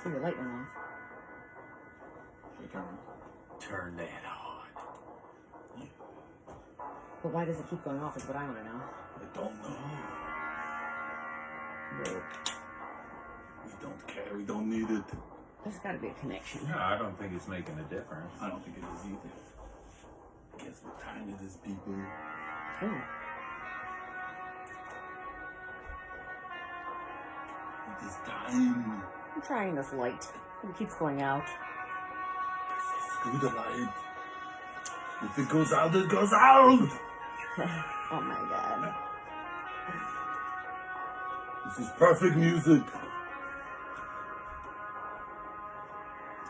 See, the light went off. Turn that on. But why does it keep going off is what I want to know. I don't know. But we don't care. We don't need it. There's got to be a connection. No, I don't think it's making a difference. I don't think it is either. Guess what time it is, people? Ooh. It is time. I'm trying this light. It keeps going out. Screw the light. If it goes out, it goes out! Oh my god. This is perfect music.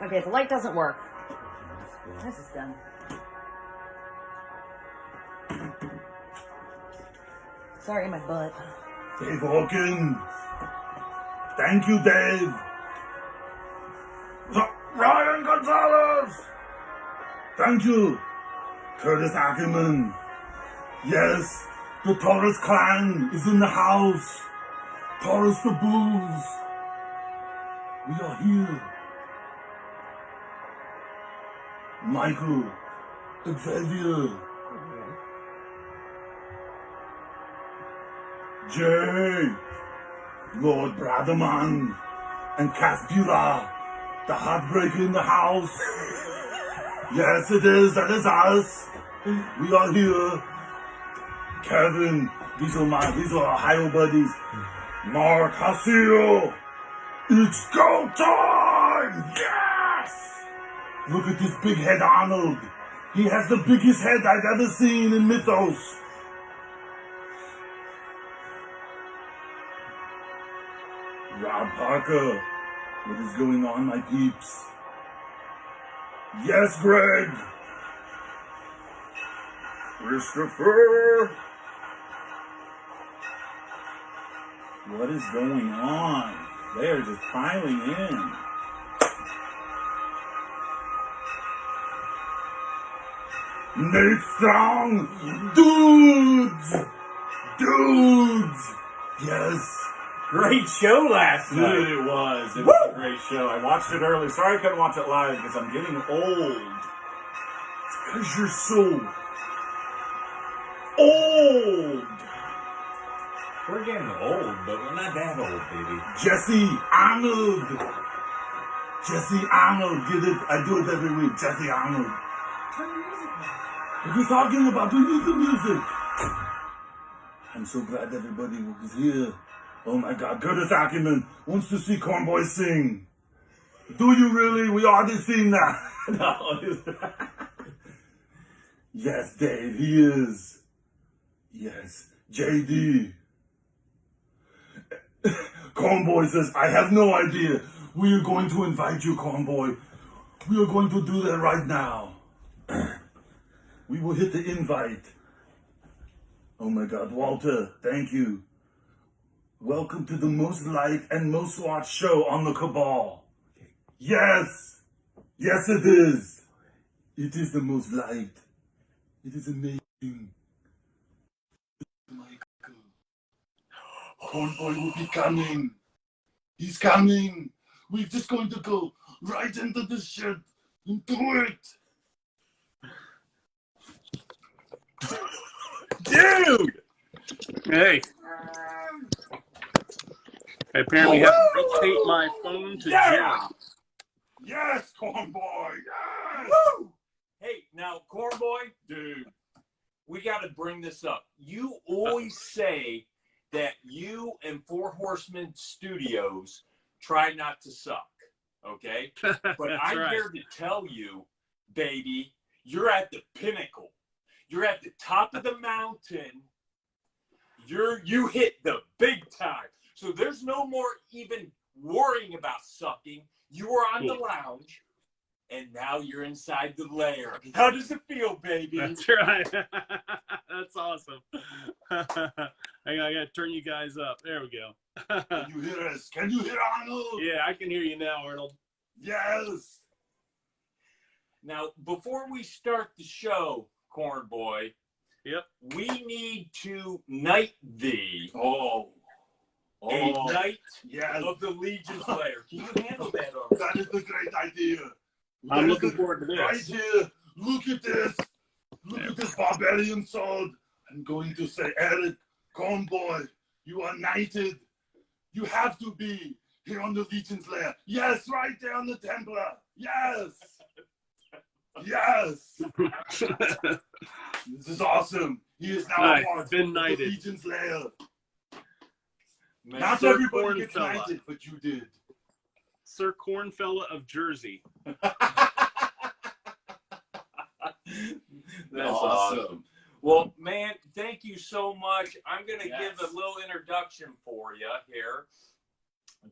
Okay, the light doesn't work. This is done. Sorry, my butt. Dave Hawkins. Thank you, Dave. Ryan Gonzalez. Thank you. Curtis Ackerman. Yes, the Taurus clan is in the house. Taurus the Bulls. We are here. Michael. Xavier. Jay. Lord Braderman. And Caspura. The heartbreaker in the house. Yes, it is. That is us. We are here. Kevin. These are our Ohio buddies. Mark Hasil. It's go time! Yes! Look at this big head Arnold. He has the biggest head I've ever seen in Mythos. Rob Parker. What is going on, my peeps? Yes, Greg. Christopher. What is going on? They are just piling in. Nate Strong. Dudes. Yes. Great show last night. It was. It was a great show. I watched it early. Sorry I couldn't watch it live because I'm getting old. It's because you're so old. We're getting old, but we're not that old, baby. Jesse Arnold. Get it? I do it every week. Jesse Arnold. Turn the music off. What are you talking about? We need the music. I'm so glad everybody was here. Oh my God, Curtis Ackerman wants to see Cornboy sing. Do you really? We already seen that. No. Yes, Dave, he is. Yes, JD. Cornboy says, I have no idea. We are going to invite you, Cornboy. We are going to do that right now. We will hit the invite. Oh my God, Walter, thank you. Welcome to the most liked and most watched show on the Cabal. Yes! Yes, it is. It is the most liked. It is amazing. Michael. Cornboy will be coming. He's coming. We're just going to go right into the shit and do it. Dude! Hey. I apparently have to rotate my phone to Yeah! Yes, Cornboy! Yes! Woo! Hey, now, Cornboy, dude, we got to bring this up. You always say that you and Four Horsemen Studios try not to suck, okay? But I'm right. here to tell you, baby, you're at the pinnacle. You're at the top of the mountain. You hit the big time. So there's no more even worrying about sucking. You were on the lounge, and now you're inside the lair. How does it feel, baby? That's right. That's awesome. I gotta turn you guys up. There we go. Can you hear us? Can you hear Arnold? Yeah, I can hear you now, Arnold. Yes. Now, before we start the show, Cornboy, Yep. we need to knight thee. Oh. a knight yes. of the Legion's Lair. Can you handle that? That is a great idea. I'm That is looking forward to this. Right here. Look at this. Look at this barbarian sword. I'm going to say, Eric, Cornboy, you are knighted. You have to be here on the Legion's Lair. Yes, right there on the Templar. Yes. Yes. This is awesome. He is now Nice. part Been of the knighted. Legion's Lair. Man, Not Sir everybody gets Cornfella. knighted, but you did. Sir Cornfella of Jersey. That's awesome. Well, man, thank you so much. I'm going to give a little introduction for you here.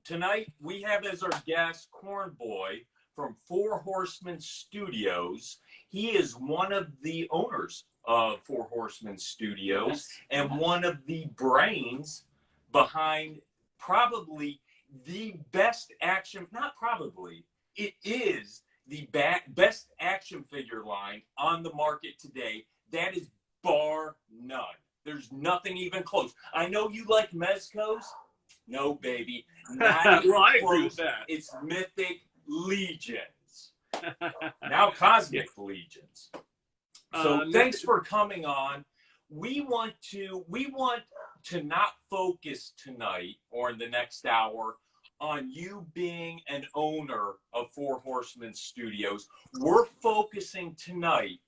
Tonight, we have as our guest Cornboy from Four Horsemen Studios. He is one of the owners of Four Horsemen Studios and one of the brains behind probably the best action, not probably, it is the best action figure line on the market today. That is bar none. There's nothing even close. I know you like Mezcos. No, baby. Not Well, I close. agree with that. It's Mythic Legions. Now Cosmic Legions. So thanks for coming on. We want to not focus tonight or in the next hour on you being an owner of Four Horsemen Studios. We're focusing tonight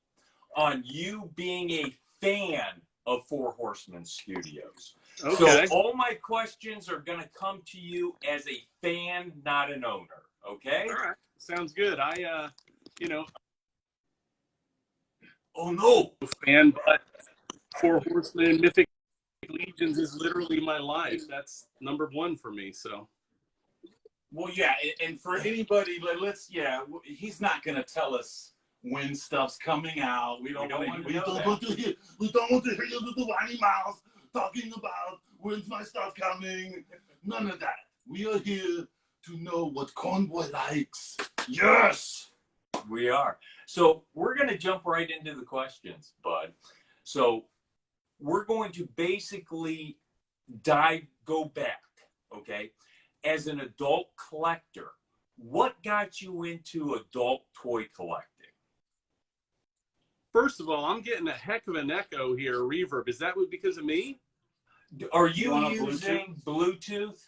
on you being a fan of Four Horsemen Studios. Okay. So all my questions are going to come to you as a fan, not an owner. Okay? All right. Sounds good. I, Oh, no. fan, but Four Horsemen Mythic Legions is literally my life. That's number one for me. So. Well, yeah, and for anybody, he's not going to tell us when stuff's coming out. We don't want to hear your little whiny mouth talking about when's my stuff coming. None of that. We are here to know what Cornboy likes. Yes. We are. So we're going to jump right into the questions, bud. So we're going to basically go back, okay? As an adult collector, what got you into adult toy collecting? First of all, I'm getting a heck of an echo here, reverb. Is that because of me? Are you using Bluetooth?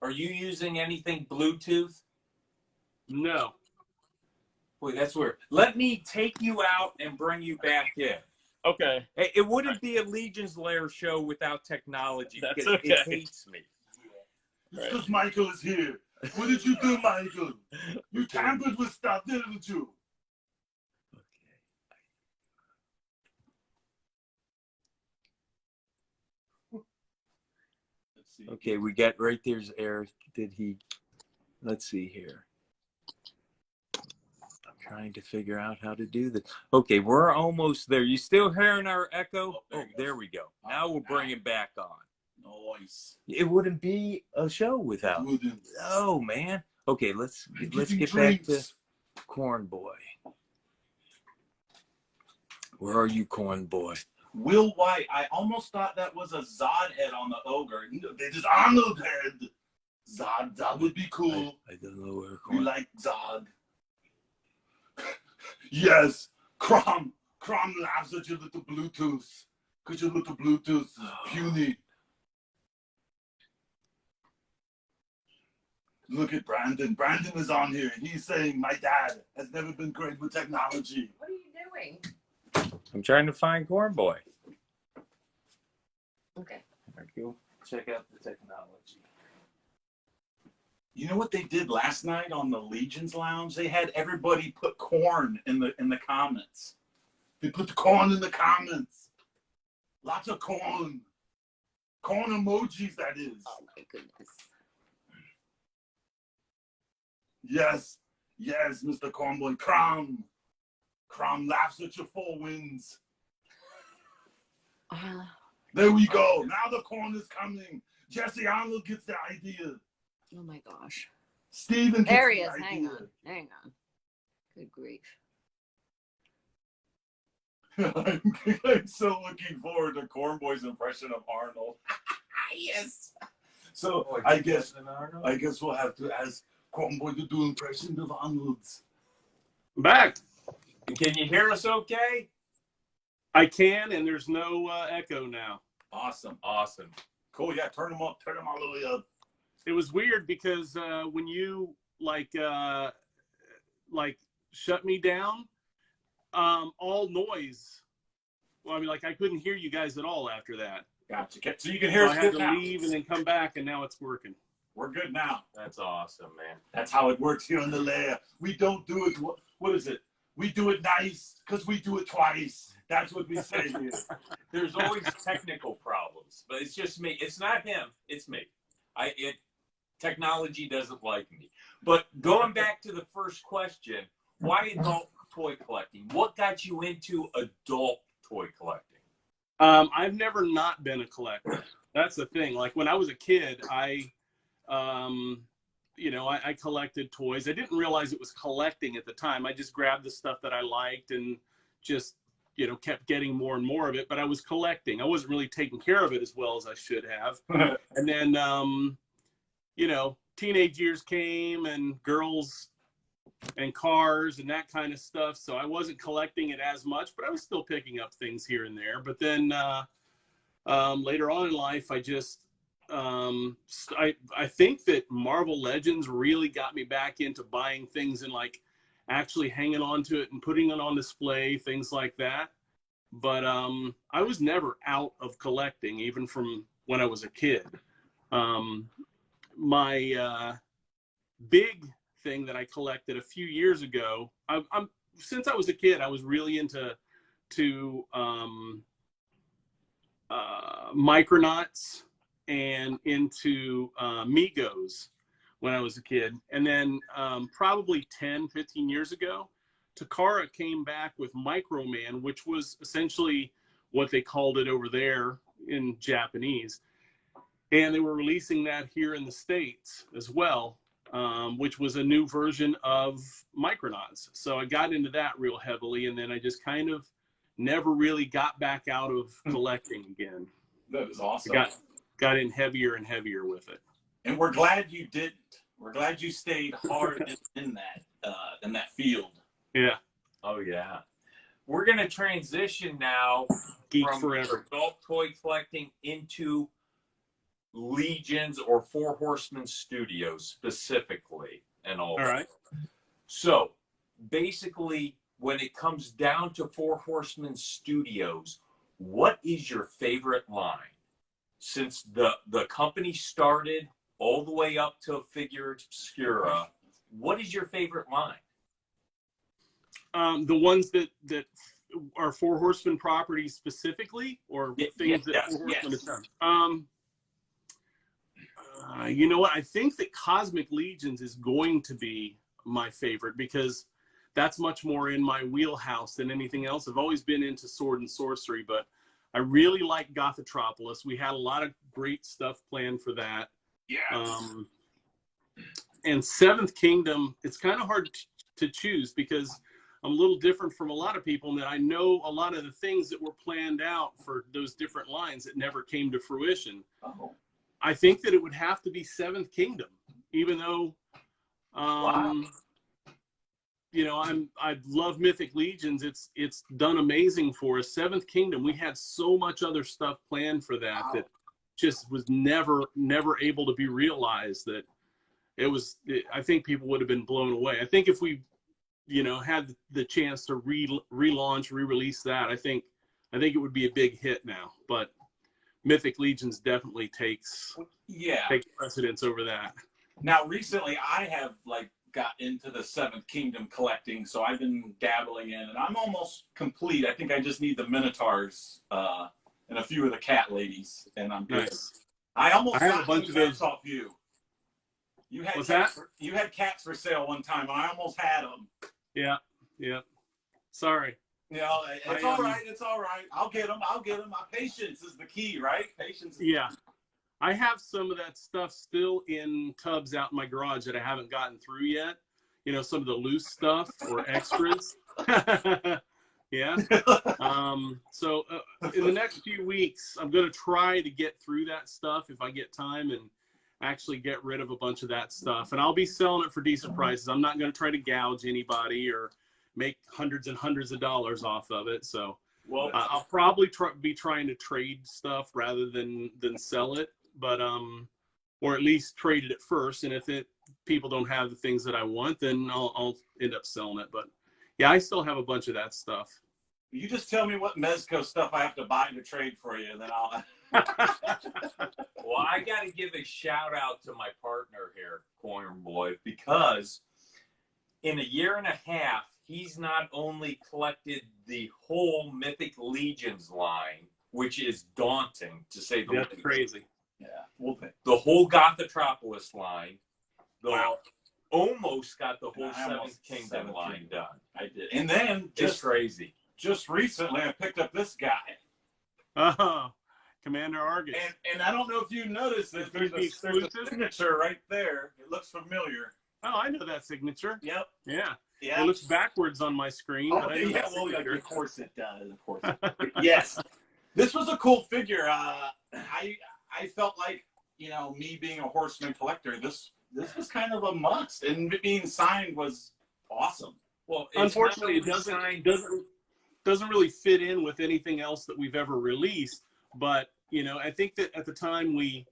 Are you using anything Bluetooth? No. Boy, that's weird. Let me take you out and bring you back in. Okay. Hey, it wouldn't be a Legion's Lair show without technology. That's because okay. It hates me. It's because Michael is here. What did you do, Michael? You tampered with stuff, didn't you? Okay, we got right there's Eric. Let's see here. I'm trying to figure out how to do this. Okay, we're almost there. You still hearing our echo? Oh, there we go. Now we'll bring it back on. Nice. It wouldn't be a show without. Oh, man. Okay, let's get back to Cornboy. Where are you, Cornboy? Will White. I almost thought that was a Zod head on the ogre. It is Arnold head. Zod would be cool. I don't know where We Corn. like Zod. Yes, Crom laughs at your little Bluetooth. Because your little Bluetooth is puny. Look at Brandon. Brandon is on here. He's saying, my dad has never been great with technology. What are you doing? I'm trying to find Cornboy. Okay. Go check out the technology. You know what they did last night on the Legion's Lounge? They had everybody put corn in the comments. They put the corn in the comments. Lots of corn. Corn emojis, that is. Oh my goodness. Yes, Mr. Cornboy. Crom laughs at your four winds. There we go. Now the corn is coming. Jesse Arnold gets the idea. Oh my gosh. Steven gets There he the is. idea. Hang on. Good grief. I'm so looking forward to Cornboy's impression of Arnold. Yes. So I guess we'll have to ask Cornboy to do impressions of Arnold's. I'm back. Can you hear us okay? I can, and there's no echo now. Awesome. Cool. Yeah, turn them up. Turn them all the way up. It was weird because when you like shut me down, all noise. Well, I mean, like I couldn't hear you guys at all after that. Gotcha. So you can hear us I had good to now. leave and then come back, and now it's working. We're good now. That's awesome, man. That's how it works here in the Lair. We don't do it. What is it? We do it nice because we do it twice. That's what we say here. There's always technical problems, but it's just me. It's not him. It's me. Technology doesn't like me. But going back to the first question, why adult toy collecting? What got you into adult toy collecting? I've never not been a collector. That's the thing. Like when I was a kid, I collected toys. I didn't realize it was collecting at the time. I just grabbed the stuff that I liked and just, kept getting more and more of it. But I was collecting. I wasn't really taking care of it as well as I should have. And then, teenage years came and girls and cars and that kind of stuff. So I wasn't collecting it as much, but I was still picking up things here and there. But then later on in life, I just, I think that Marvel Legends really got me back into buying things and like actually hanging on to it and putting it on display, things like that. But I was never out of collecting, even from when I was a kid. My big thing that I collected a few years ago, since I was a kid, I was really into Micronauts and into Migos when I was a kid. And then probably 10, 15 years ago, Takara came back with Microman, which was essentially what they called it over there in Japanese. And they were releasing that here in the States as well, which was a new version of Micronauts. So I got into that real heavily, and then I just kind of never really got back out of collecting again. That is awesome. Got in heavier and heavier with it. And we're glad you didn't. We're glad you stayed hard in that field. Yeah. Oh, yeah. We're going to transition now Geek from forever. adult toy collecting into Legions or Four Horsemen Studios specifically and all that. Right. So basically, when it comes down to Four Horsemen Studios, what is your favorite line? Since the company started all the way up to Figure Obscura, what is your favorite line? The ones that are Four Horsemen properties specifically, or things that Four Horsemen has done? You know what? I think that Cosmic Legions is going to be my favorite because that's much more in my wheelhouse than anything else. I've always been into sword and sorcery, but I really like Gothotropolis. We had a lot of great stuff planned for that. Yes. And Seventh Kingdom, it's kind of hard to choose because I'm a little different from a lot of people in that I know a lot of the things that were planned out for those different lines that never came to fruition. Oh. I think that it would have to be Seventh Kingdom, even though, Wow. I love Mythic Legions. It's done amazing for us. Seventh Kingdom, we had so much other stuff planned for that that just was never able to be realized. That I think people would have been blown away. I think if we, had the chance to relaunch, re-release that, I think it would be a big hit now. But Mythic Legions definitely takes precedence over that. Now, recently, I have got into the Seventh Kingdom collecting, so I've been dabbling in, and I'm almost complete. I think I just need the Minotaurs and a few of the cat ladies, and I'm good. Nice. I have a bunch of those off you. You had What's cats that? You had cats for sale one time, and I almost had them. Yeah. Sorry. It's all right. It's all right. I'll get them. My patience is the key, right? Patience. Yeah. I have some of that stuff still in tubs out in my garage that I haven't gotten through yet. Some of the loose stuff or extras. Yeah. So in the next few weeks, I'm going to try to get through that stuff if I get time actually get rid of a bunch of that stuff. And I'll be selling it for decent prices. I'm not going to try to gouge anybody or make hundreds and hundreds of dollars off of it. So Well, I'll probably be trying to trade stuff rather than sell it, but or at least trade it at first. And if people don't have the things that I want, then I'll end up selling it. But yeah, I still have a bunch of that stuff. You just tell me what Mezco stuff I have to buy to trade for you, and then I'll. well, I got to give a shout out to my partner here, Cornboy, because in a year and a half, he's not only collected the whole Mythic Legions line, which is daunting to say the least. That's crazy. Yeah, well, The whole Gothotropolis line. Wow. Almost got the whole I Seventh almost Kingdom Seventh line Kingdom. done. I did, and then Just crazy. just recently, I picked up this guy. Commander Argus. And I don't know if you noticed this. There's a signature right there. It looks familiar. Oh, I know that signature. Yep. Yeah. Yeah. It looks backwards on my screen. Oh, but I know yeah. that Well, signature. of course it does. Of course. Yes. This was a cool figure. I felt like, you know, me being a horseman collector, this was kind of a must, and it being signed was awesome. Well, Unfortunately, it doesn't really fit in with anything else that we've ever released. But you know, I think that at the time we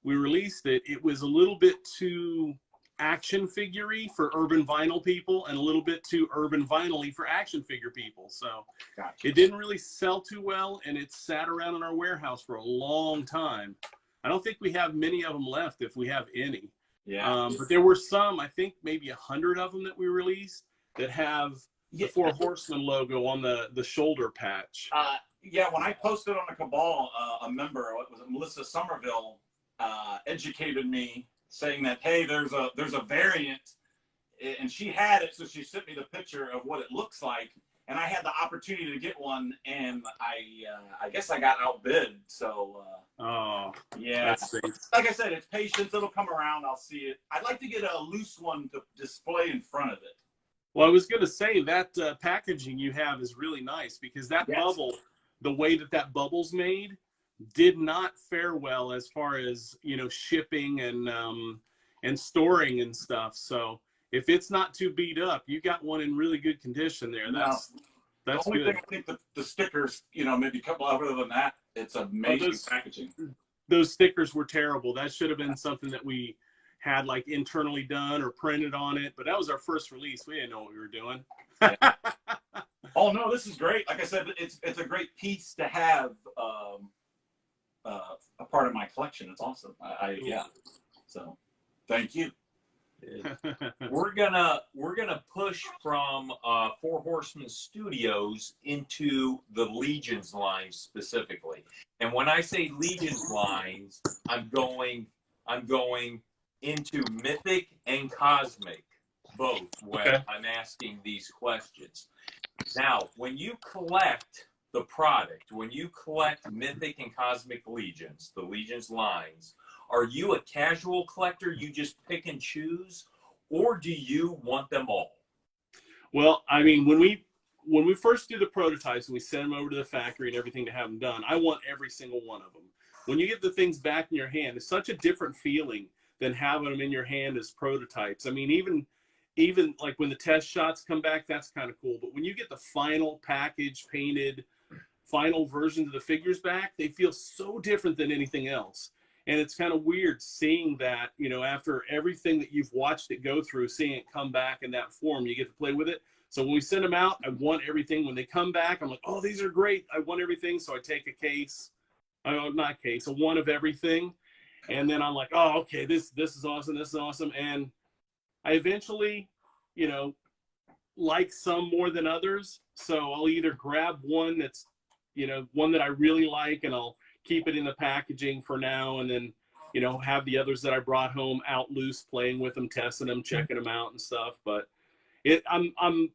released it, it was a little bit too action figure-y for urban vinyl people and a little bit too urban vinyl-y for action figure people. So Gotcha. it didn't really sell too well, and it sat around in our warehouse for a long time. I don't think we have many of them left, if we have any. Yeah. But there were some, I think maybe 100 of them that we released that have the Four Horsemen logo on the shoulder patch. Yeah, when I posted on the Cabal, a member, what was it, Melissa Somerville, educated me, saying that, hey, there's a variant, and she had it, so she sent me the picture of what it looks like, and I had the opportunity to get one, and I guess I got outbid. So yeah, like I said, it's patience. It'll come around. I'll see it. I'd like to get a loose one to display in front of it. Well, I was going to say that packaging you have is really nice, because that bubble, the way that bubble's made, did not fare well as far as, you know, shipping and storing and stuff. So if it's not too beat up, you got one in really good condition there. That's the only good. thing I think the stickers, you know, maybe a couple other than that, it's amazing packaging. Those stickers were terrible. That should have been something that we had like internally done or printed on it. But that was our first release. We didn't know what we were doing. Oh no, this is great. Like I said, it's a great piece to have a part of my collection. It's awesome. Yeah. So, thank you. We're gonna push from Four Horsemen Studios into the Legions line specifically. And when I say Legions lines, I'm going into Mythic and Cosmic both when I'm asking these questions. Now, when you collect the product, when you collect Mythic and Cosmic Legions, the Legions lines, are you a casual collector? You just pick and choose, or do you want them all? Well, I mean, when we first do the prototypes and we send them over to the factory and everything to have them done, I want every single one of them. When you get the things back in your hand, it's such a different feeling than having them in your hand as prototypes. I mean, even like when the test shots come back, that's kind of cool. But when you get the final package, painted, final versions of the figures back, they feel so different than anything else. And it's kind of weird seeing that, you know, after everything that you've watched it go through, seeing it come back in that form, you get to play with it. So when we send them out, I want everything. When they come back, I'm like, oh, these are great. I want everything. So I take a case, a one of everything. And then I'm like, oh, okay, this is awesome. This is awesome. And I eventually, you know, like some more than others. So I'll either grab one that's, you know, one that I really like, and I'll keep it in the packaging for now, and then, you know, have the others that I brought home out loose, playing with them, testing them, checking them out and stuff. But I'm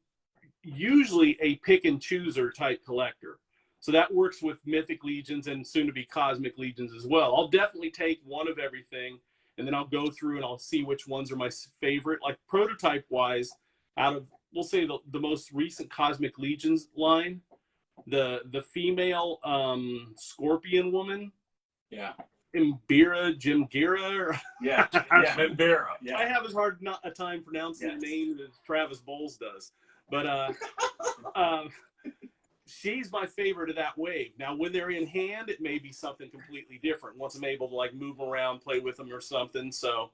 usually a pick and chooser type collector. So that works with Mythic Legions and soon to be Cosmic Legions as well. I'll definitely take one of everything, and then I'll go through and I'll see which ones are my favorite. Like prototype wise, out of, we'll say the most recent Cosmic Legions line, the female Scorpion woman. Yeah. Jim Gira. Or Yeah, yeah, Mbera. Yeah. I have as hard not a time pronouncing the name as Travis Bowles does. But she's my favorite of that wave. Now, when they're in hand, it may be something completely different. Once I'm able to like move around, play with them or something. So,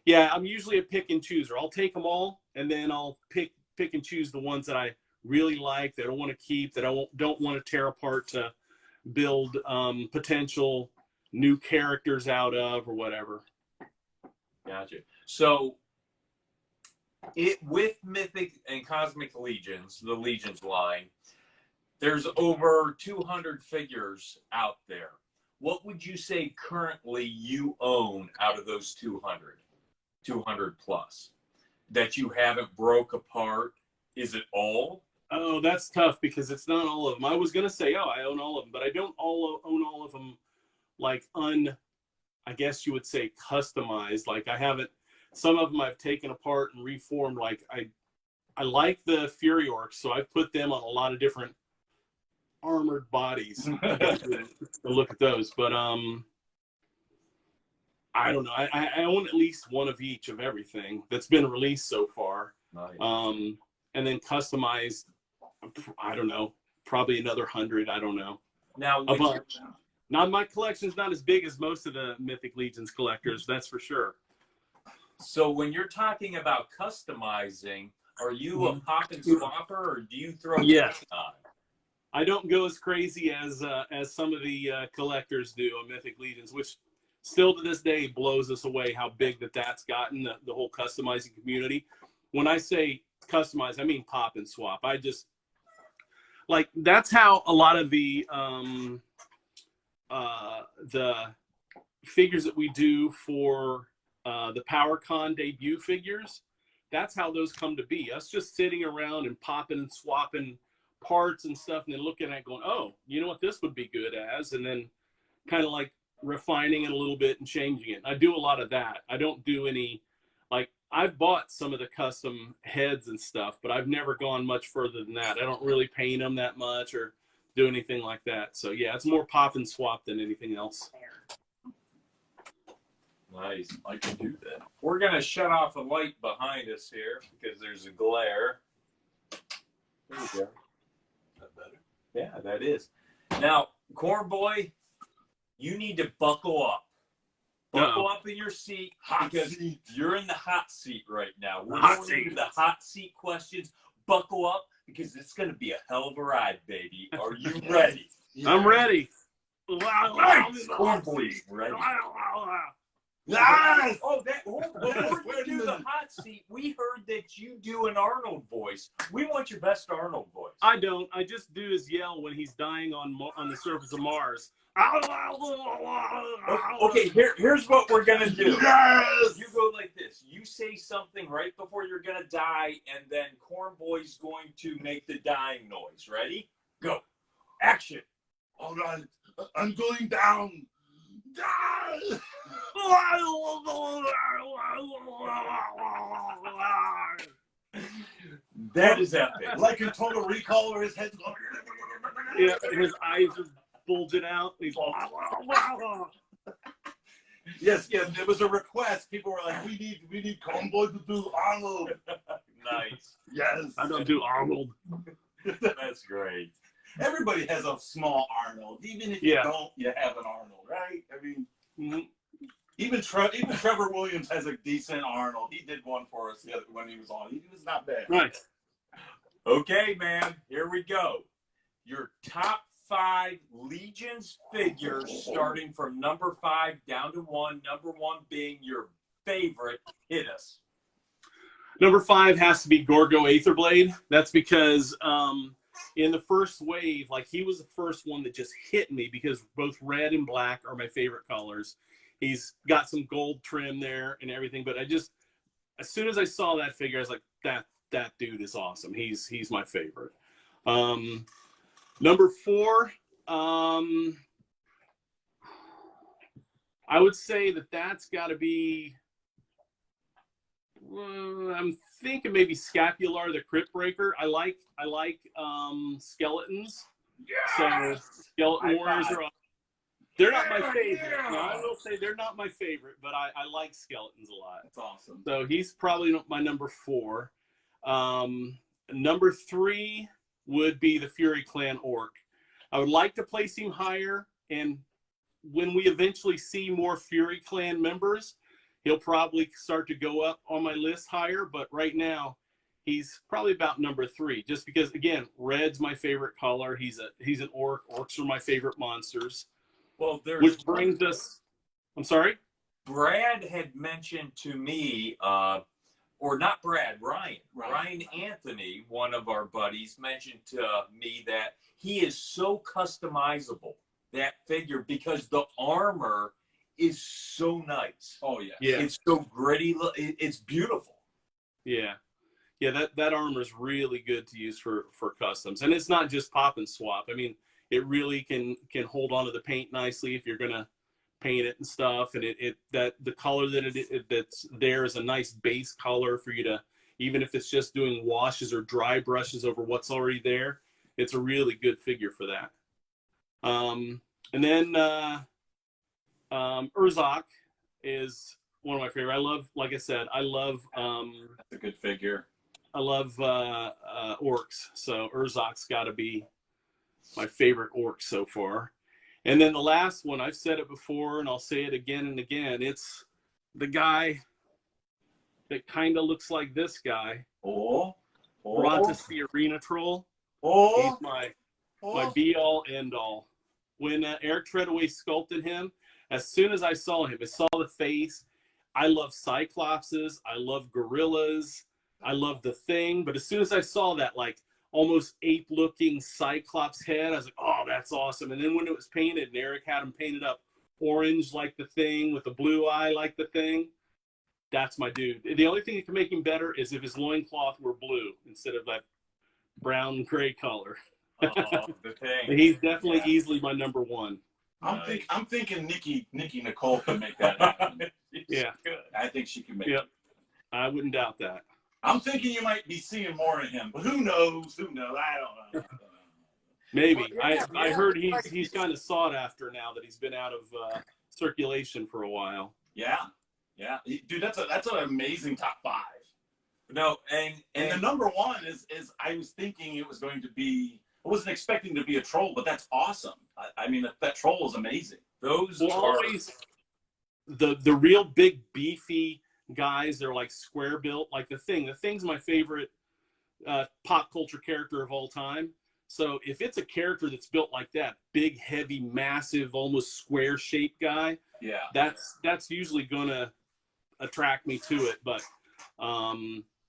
yeah, I'm usually a pick and chooser. I'll take them all, and then I'll pick and choose the ones that I really like, that I want to keep, that I don't want to tear apart to build potential new characters out of or whatever. Gotcha. So, with Mythic and Cosmic Legions, the Legions line, there's over 200 figures out there. What would you say currently you own out of those 200 plus, that you haven't broke apart? Is it all? Oh, that's tough because it's not all of them. I was going to say, I own all of them, but I don't own all of them like I guess you would say customized. Like I haven't, some of them I've taken apart and reformed. Like I like the Fury Orcs, so I've put them on a lot of different armored bodies to look at those. But I don't know. I own at least one of each of everything that's been released so far. Nice. And then customized, I don't know, probably another 100. I don't know. Now, A bunch. Now, my collection's not as big as most of the Mythic Legions collectors, that's for sure. so when you're talking about customizing, are you a pop and swapper, or do you throw Yes. on? I don't go as crazy as some of the collectors do on Mythic Legions, which still to this day blows us away how big that's gotten, the whole customizing community. When I say customize, I mean pop and swap. I just, like, that's how a lot of the figures that we do for the PowerCon debut figures, that's how those come to be. Us just sitting around and popping and swapping parts and stuff, and then looking at it going, oh, you know what this would be good as, and then kind of like refining it a little bit and changing it. I do a lot of that. I don't do any, like, I've bought some of the custom heads and stuff, but I've never gone much further than that. I don't really paint them that much or do anything like that. So yeah, it's more pop and swap than anything else. Nice. I can do that. We're going to shut off a light behind us here because there's a glare. There you go. That better? Yeah, that is. Now, Cornboy, you need to buckle up. Buckle up in your seat because you're in the hot seat right now. We're going into the hot seat questions. Buckle up because it's going to be a hell of a ride, baby. Are you ready? I'm ready. Cornboy's ready. Yes! Oh, before you do the hot seat, we heard that you do an Arnold voice. We want your best Arnold voice. I don't. I just do his yell when he's dying on the surface of Mars. Okay, here's what we're gonna do. Yes! You go like this. You say something right before you're gonna die, and then Cornboy's going to make the dying noise. Ready? Go. Action. All right, I'm going down. Die! That is epic. Like in Total Recall, where his head's going. Yeah, his eyes are bulging out. He's Yes, it was a request. People were like, we need Cornboy to do Arnold. Nice. Yes. I don't do Arnold. That's great. Everybody has a small Arnold. Even if you don't, you have an Arnold, right? I mean, even Trevor Williams has a decent Arnold. He did one for us when he was on. He was not bad. Right. Okay, man. Here we go. Your top 5 Legions figures, starting from number 5 down to 1. Number 1 being your favorite. Hit us. Number 5 has to be Gorgo Aetherblade. That's because in the first wave, like, he was the first one that just hit me because both red and black are my favorite colors. He's got some gold trim there and everything, but as soon as I saw that figure, I was like, that dude is awesome. He's my favorite. Number 4, I would say that's got to be, I'm thinking maybe Scapular, the Crypt Breaker. I like skeletons. Yeah. So skeleton warriors are. They're not my favorite. No, I will say they're not my favorite, but I like skeletons a lot. That's awesome. So he's probably my number 4. Number 3 would be the Fury Clan Orc. I would like to place him higher, and when we eventually see more Fury Clan members, he'll probably start to go up on my list higher, but right now he's probably about number 3, just because, again, red's my favorite color. He's an orc. Orcs are my favorite monsters. Well, Which brings us, I'm sorry? Brad had mentioned to me, or not Brad, Ryan Anthony, one of our buddies, mentioned to me that he is so customizable, that figure, because the armor is so nice. Oh, yeah. Yeah. It's so gritty. It's beautiful. Yeah. Yeah, that armor is really good to use for customs. And it's not just pop and swap. I mean, it really can hold on to the paint nicely if you're going to paint it and stuff. And the color that's there is a nice base color for you to, even if it's just doing washes or dry brushes over what's already there, it's a really good figure for that. And then Urzak is one of my favorite. I love, like I said, That's a good figure. I love orcs, so Urzak's got to be my favorite orc so far. And then the last one, I've said it before, and I'll say it again and again. It's the guy that kind of looks like this guy. Brontus the Arena Troll. He's my be-all, end-all. When Eric Treadaway sculpted him, as soon as I saw him, I saw the face. I love Cyclopses. I love gorillas. I love the Thing. But as soon as I saw that, like, almost ape-looking Cyclops head, I was like, oh, that's awesome. And then when it was painted, and Eric had him painted up orange like the Thing with a blue eye like the Thing, that's my dude. The only thing that can make him better is if his loincloth were blue instead of that brown gray color. The Thing. He's definitely easily my number 1. I'm thinking Nikki Nicole can make that happen. Yeah. I think she can make Yep. it. I wouldn't doubt that. I'm thinking you might be seeing more of him, but who knows? I don't know. Maybe. Well, yeah, I heard he's kind of sought after now that he's been out of circulation for a while. Yeah. Dude, that's an amazing top 5. No, and the number 1 is I was thinking it was going to be. I wasn't expecting to be a troll, but that's awesome. I mean, that troll is amazing. those Well, are always the real big beefy guys, they're like square built, like the Thing. The Thing's my favorite pop culture character of all time. So if it's a character that's built like that, big, heavy, massive, almost square shaped guy, Yeah. that's usually gonna attract me to it. But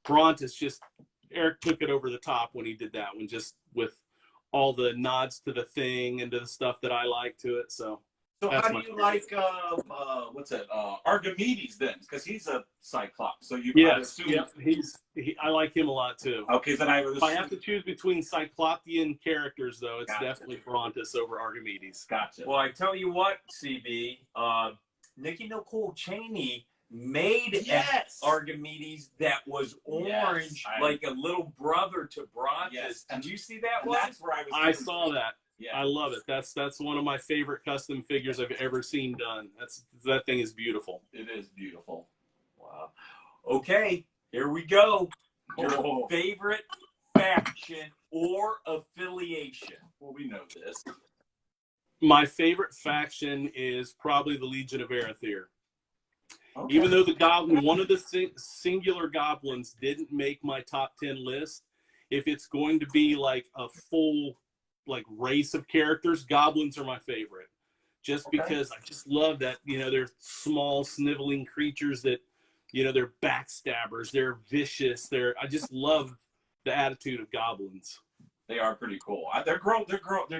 Brontus just, Eric took it over the top when he did that one, just with all the nods to the Thing and to the stuff that I like to it. So So that's how my do you favorite. like what's that? Archimedes then, because he's a Cyclops. So you Yes, assume. yeah, I like him a lot too. Okay, then I would If I assume. have to choose between Cyclopean characters, though, it's Gotcha. definitely Brontus over Archimedes. Gotcha. Well, I tell you what, CB, Nikki Nicole Cheney made Yes. an Archimedes that was orange, Yes, like a little brother to Brontus. Yes. Did you see that And one? that's where I was. I thinking. saw that. Yeah. I love it. That's one of my favorite custom figures I've ever seen done. That thing is beautiful. It is beautiful. Wow. Okay, here we go. Your Oh. favorite faction or affiliation? Well, we know this. My favorite faction is probably the Legion of Erethyr. Okay. Even though the goblin, one of the singular goblins didn't make my top 10 list, if it's going to be like a full like race of characters, goblins are my favorite. Just Okay. because I just love that, they're small, sniveling creatures that, they're backstabbers, they're vicious, I just love the attitude of goblins. They are pretty cool. They're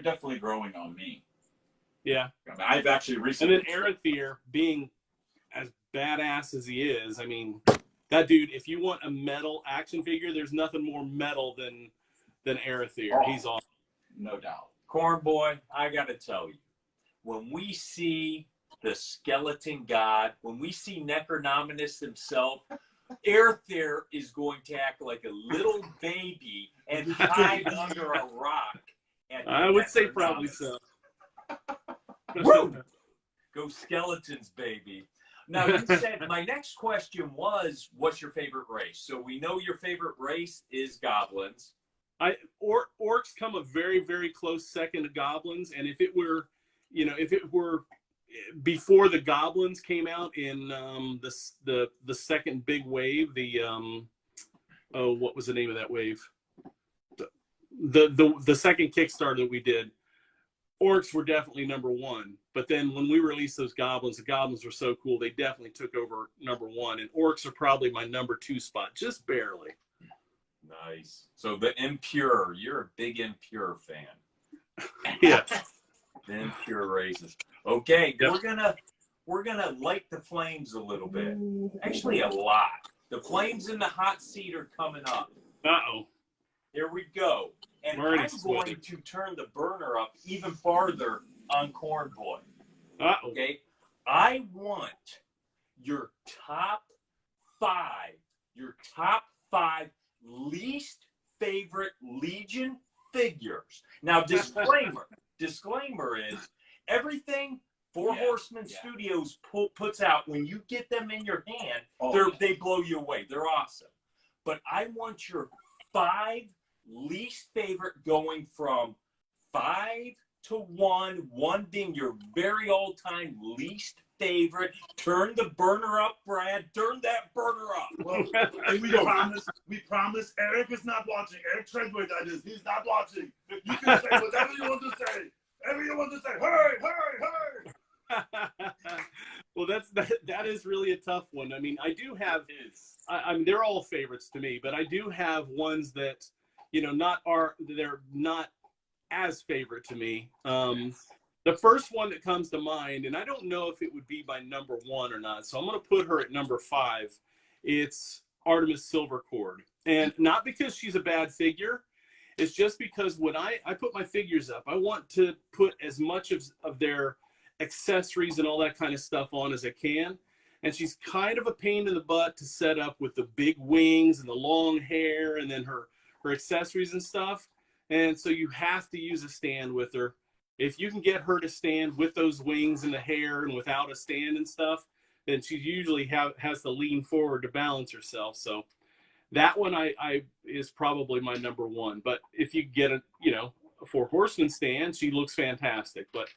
definitely growing on me. Yeah. I mean, I've actually And recently. then Erethyr, being as badass as he is, I mean, that dude, if you want a metal action figure, there's nothing more metal than Erethyr. Oh. He's awesome. No doubt. Cornboy, I got to tell you, when we see the skeleton god, when we see Necronominus himself, Erethyr is going to act like a little baby and hide under a rock. I would say probably so. Woo! Go Skeletons, baby. Now, you said my next question was, what's your favorite race? So we know your favorite race is goblins. Orcs come a very, very close second to goblins. And if it were before the goblins came out in the second big wave, what was the name of that wave? The second Kickstarter that we did, orcs were definitely number one. But then when we released those goblins, the goblins were so cool, they definitely took over number one. And orcs are probably my number two spot, just barely. Nice. So the Impure, you're a big Impure fan. Yeah. The Impure races. Okay, Yep. we're gonna light the flames a little bit. Actually, a lot. The flames in the hot seat are coming up. Uh-oh. Here we go. And I'm already I'm sweating. going to turn the burner up even farther on Cornboy. Uh-oh. Okay? I want your top five least favorite Legion figures. Now, disclaimer is everything Four Horsemen Studios puts out, when you get them in your hand, they blow you away. They're awesome. But I want your 5 least favorite, going from 5 to 1, 1 being your very all-time least favorite. Turn the burner up, Brad. Turn that burner up. Well, and we promise Eric is not watching. Eric Treadway, that is. He's not watching. You can say whatever you want to say. Whatever you want to say. Hurry, hurry, hurry. Well, that is really a tough one. I mean, I do have, I mean, they're all favorites to me, but I do have ones that, they're not as favorite to me. The first one that comes to mind, and I don't know if it would be my number 1 or not, so I'm going to put her at number 5. It's Artemis Silvercord. And not because she's a bad figure, it's just because when I put my figures up, I want to put as much of their accessories and all that kind of stuff on as I can. And she's kind of a pain in the butt to set up with the big wings and the long hair and then her accessories and stuff. And so you have to use a stand with her. If you can get her to stand with those wings and the hair and without a stand and stuff, then she usually has to lean forward to balance herself. So that one I is probably my number 1. But if you get a Four Horsemen stand, she looks fantastic. But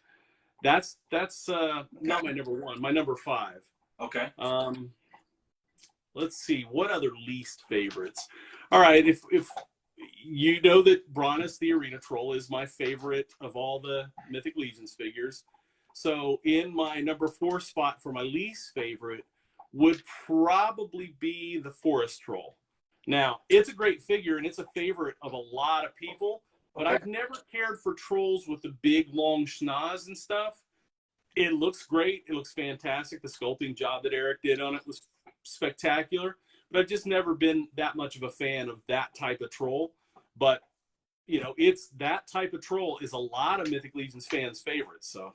that's not my number 1. My number 5. Okay. Let's see, what other least favorites. All right, if you know that Brannis the Arena Troll is my favorite of all the Mythic Legions figures. So in my number 4 spot for my least favorite would probably be the Forest Troll. Now, it's a great figure and it's a favorite of a lot of people, but I've never cared for trolls with the big long schnoz and stuff. It looks great. It looks fantastic. The sculpting job that Eric did on it was spectacular. But I've just never been that much of a fan of that type of troll. But, it's that type of troll is a lot of Mythic Legions fans' favorites. So,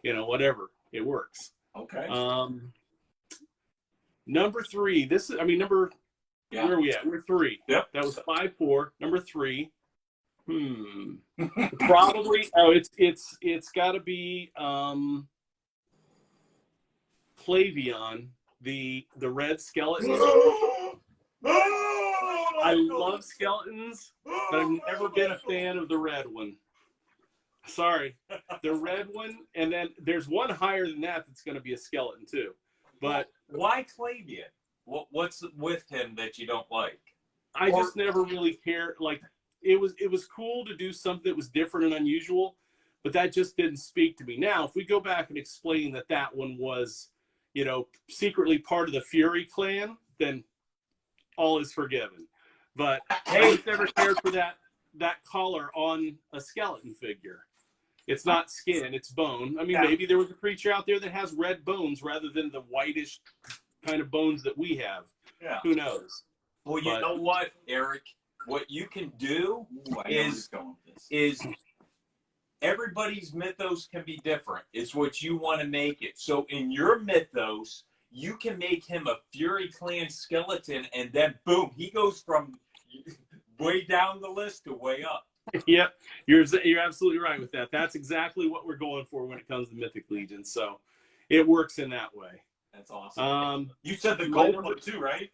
whatever. It works. Okay. Number 3. Where are we at? We're 3. Yep. That was 5-4. Number 3. Probably. It's got to be Clavion, the red skeleton. I love skeletons, but I've never been a fan of the red one. Sorry, the red one, and then there's one higher than that that's going to be a skeleton too. But why Clavion? What's with him that you don't like? I just never really cared. Like it was cool to do something that was different and unusual, but that just didn't speak to me. Now, if we go back and explain that one was, secretly part of the Fury clan, then all is forgiven. But I just never cared for that collar on a skeleton figure. It's not skin, it's bone. I mean, maybe there was a creature out there that has red bones rather than the whitish kind of bones that we have. Yeah. Who knows? Well, you know what, Eric? What you can do is everybody's mythos can be different. It's what you want to make it. So in your mythos, you can make him a Fury Clan skeleton, and then boom, he goes from way down the list to way up. Yep, you're absolutely right with that. That's exactly what we're going for when it comes to Mythic Legion. So it works in that way. That's awesome. You said the my gold number- one too, right?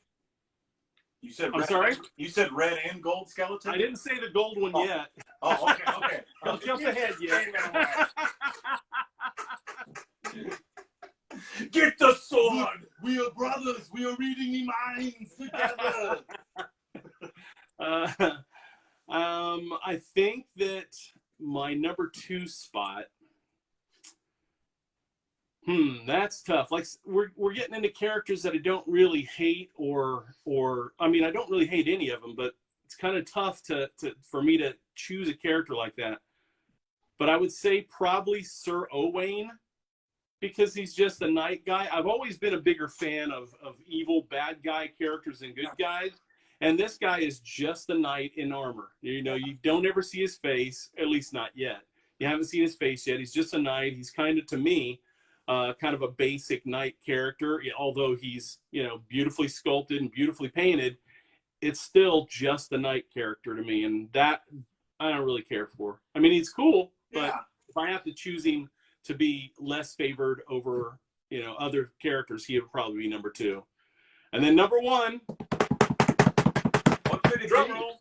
You said I'm red, sorry? You said red and gold skeleton? I didn't say the gold one yet. Oh, okay. Don't jump ahead yet. Get the sword! We are brothers. We are reading the minds together. I think that my number 2 spot. That's tough. Like we're getting into characters that I don't really hate, or I mean I don't really hate any of them, but it's kind of tough for me to choose a character like that. But I would say probably Sir Owain, because he's just a knight guy. I've always been a bigger fan of evil bad guy characters than good guys. And this guy is just a knight in armor. You know, you don't ever see his face, at least not yet. You haven't seen his face yet. He's just a knight. He's kind of, to me, kind of a basic knight character. Although he's, you know, beautifully sculpted and beautifully painted, it's still just a knight character to me. And that I don't really care for. I mean, he's cool, but if I have to choose him to be less favored over, you know, other characters, he would probably be number 2. And then number 1, What could it drum be? roll,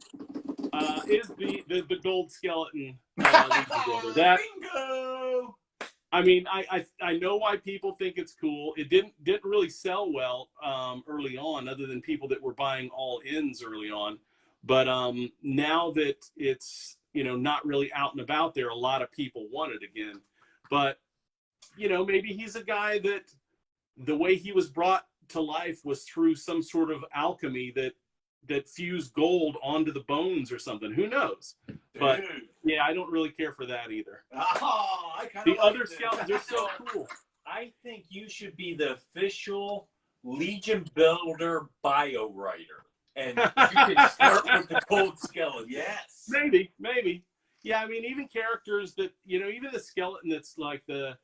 is the gold skeleton. That, Bingo! I mean, I know why people think it's cool. It didn't really sell well early on, other than people that were buying all ins early on. But now that it's, you know, not really out and about there, a lot of people want it again. But, you know, maybe he's a guy that the way he was brought to life was through some sort of alchemy that fused gold onto the bones or something. Who knows? But yeah, I don't really care for that either. Oh, I kind of The other skeletons are so cool. I think you should be the official Legion Builder bio writer. And you can start with the gold skeleton. Yes. Maybe. Yeah, I mean, even characters that, you know, even the skeleton that's like the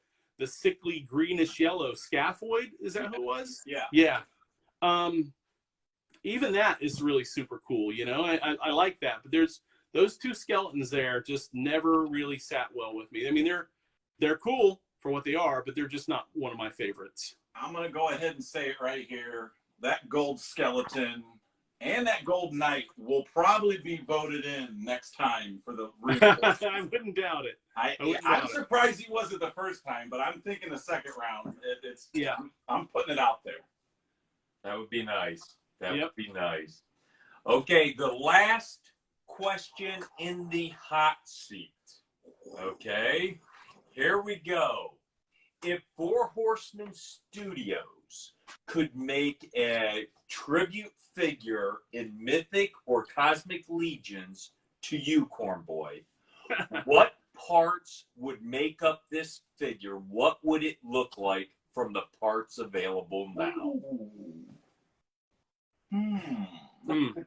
sickly greenish yellow scaphoid, is that who it was? Yeah. Yeah. Even that is really super cool, you know. I like that. But there's those 2 skeletons there just never really sat well with me. I mean, they're cool for what they are, but they're just not one of my favorites. I'm going to go ahead and say it right here. That gold skeleton and that gold knight will probably be voted in next time for the rematch. I wouldn't doubt it. I'm surprised he wasn't the first time, but I'm thinking the second round. I'm putting it out there. That would be nice. That Yep. would be nice. Okay, the last question in the hot seat. Okay, here we go. If Four Horsemen Studios could make a tribute figure in Mythic or Cosmic Legions to you, Cornboy, what parts would make up this figure? What would it look like from the parts available now?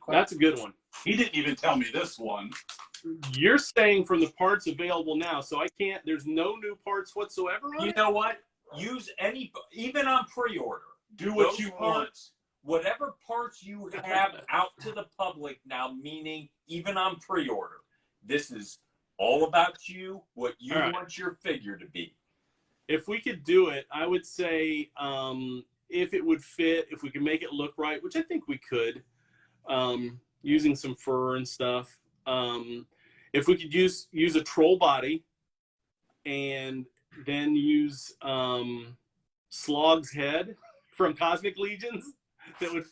That's a good one. He didn't even tell me this one. You're saying from the parts available now, so I can't. There's no new parts whatsoever on You it? know what? Use any, even on pre-order. Do what Those you want. parts- Whatever parts you have out to the public now, meaning even on pre-order. This is all about you, what you All right. want your figure to be. If we could do it, I would say if it would fit, if we could make it look right, which I think we could, using some fur and stuff. If we could use a troll body and then use Slog's head from Cosmic Legions, that would,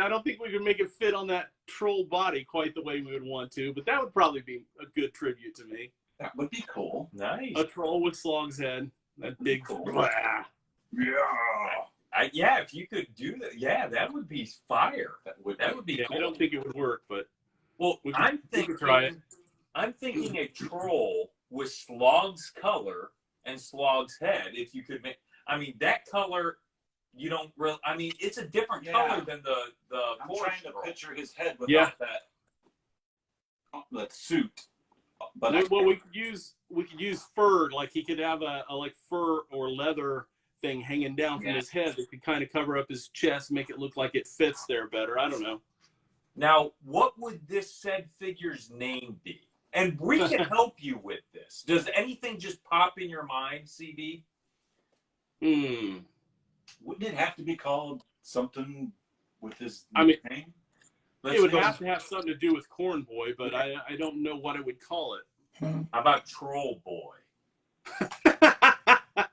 I don't think we could make it fit on that troll body quite the way we would want to, but that would probably be a good tribute to me. That would be cool. Nice. A troll with Slog's head, that big. Cool. Blah. Yeah, if you could do that, yeah, that would be fire. That would be Yeah, cool. I don't think it would work, but Well, we could- I'm we thinking, could try it. I'm thinking a troll with Slog's color and Slog's head. If you could make, I mean, that color, you don't really. I mean, it's a different color than the. I'm trying to picture his head without that suit. But Well, we could use fur. Like he could have a like fur or leather thing hanging down from his head that could kind of cover up his chest, make it look like it fits there better. I don't know. Now, what would this said figure's name be? And we can help you with this. Does anything just pop in your mind, CD? Hmm. Wouldn't it have to be called something with his I mean, name? it would have to have something to do with Cornboy, but I don't know what I would call it. How about Troll Boy?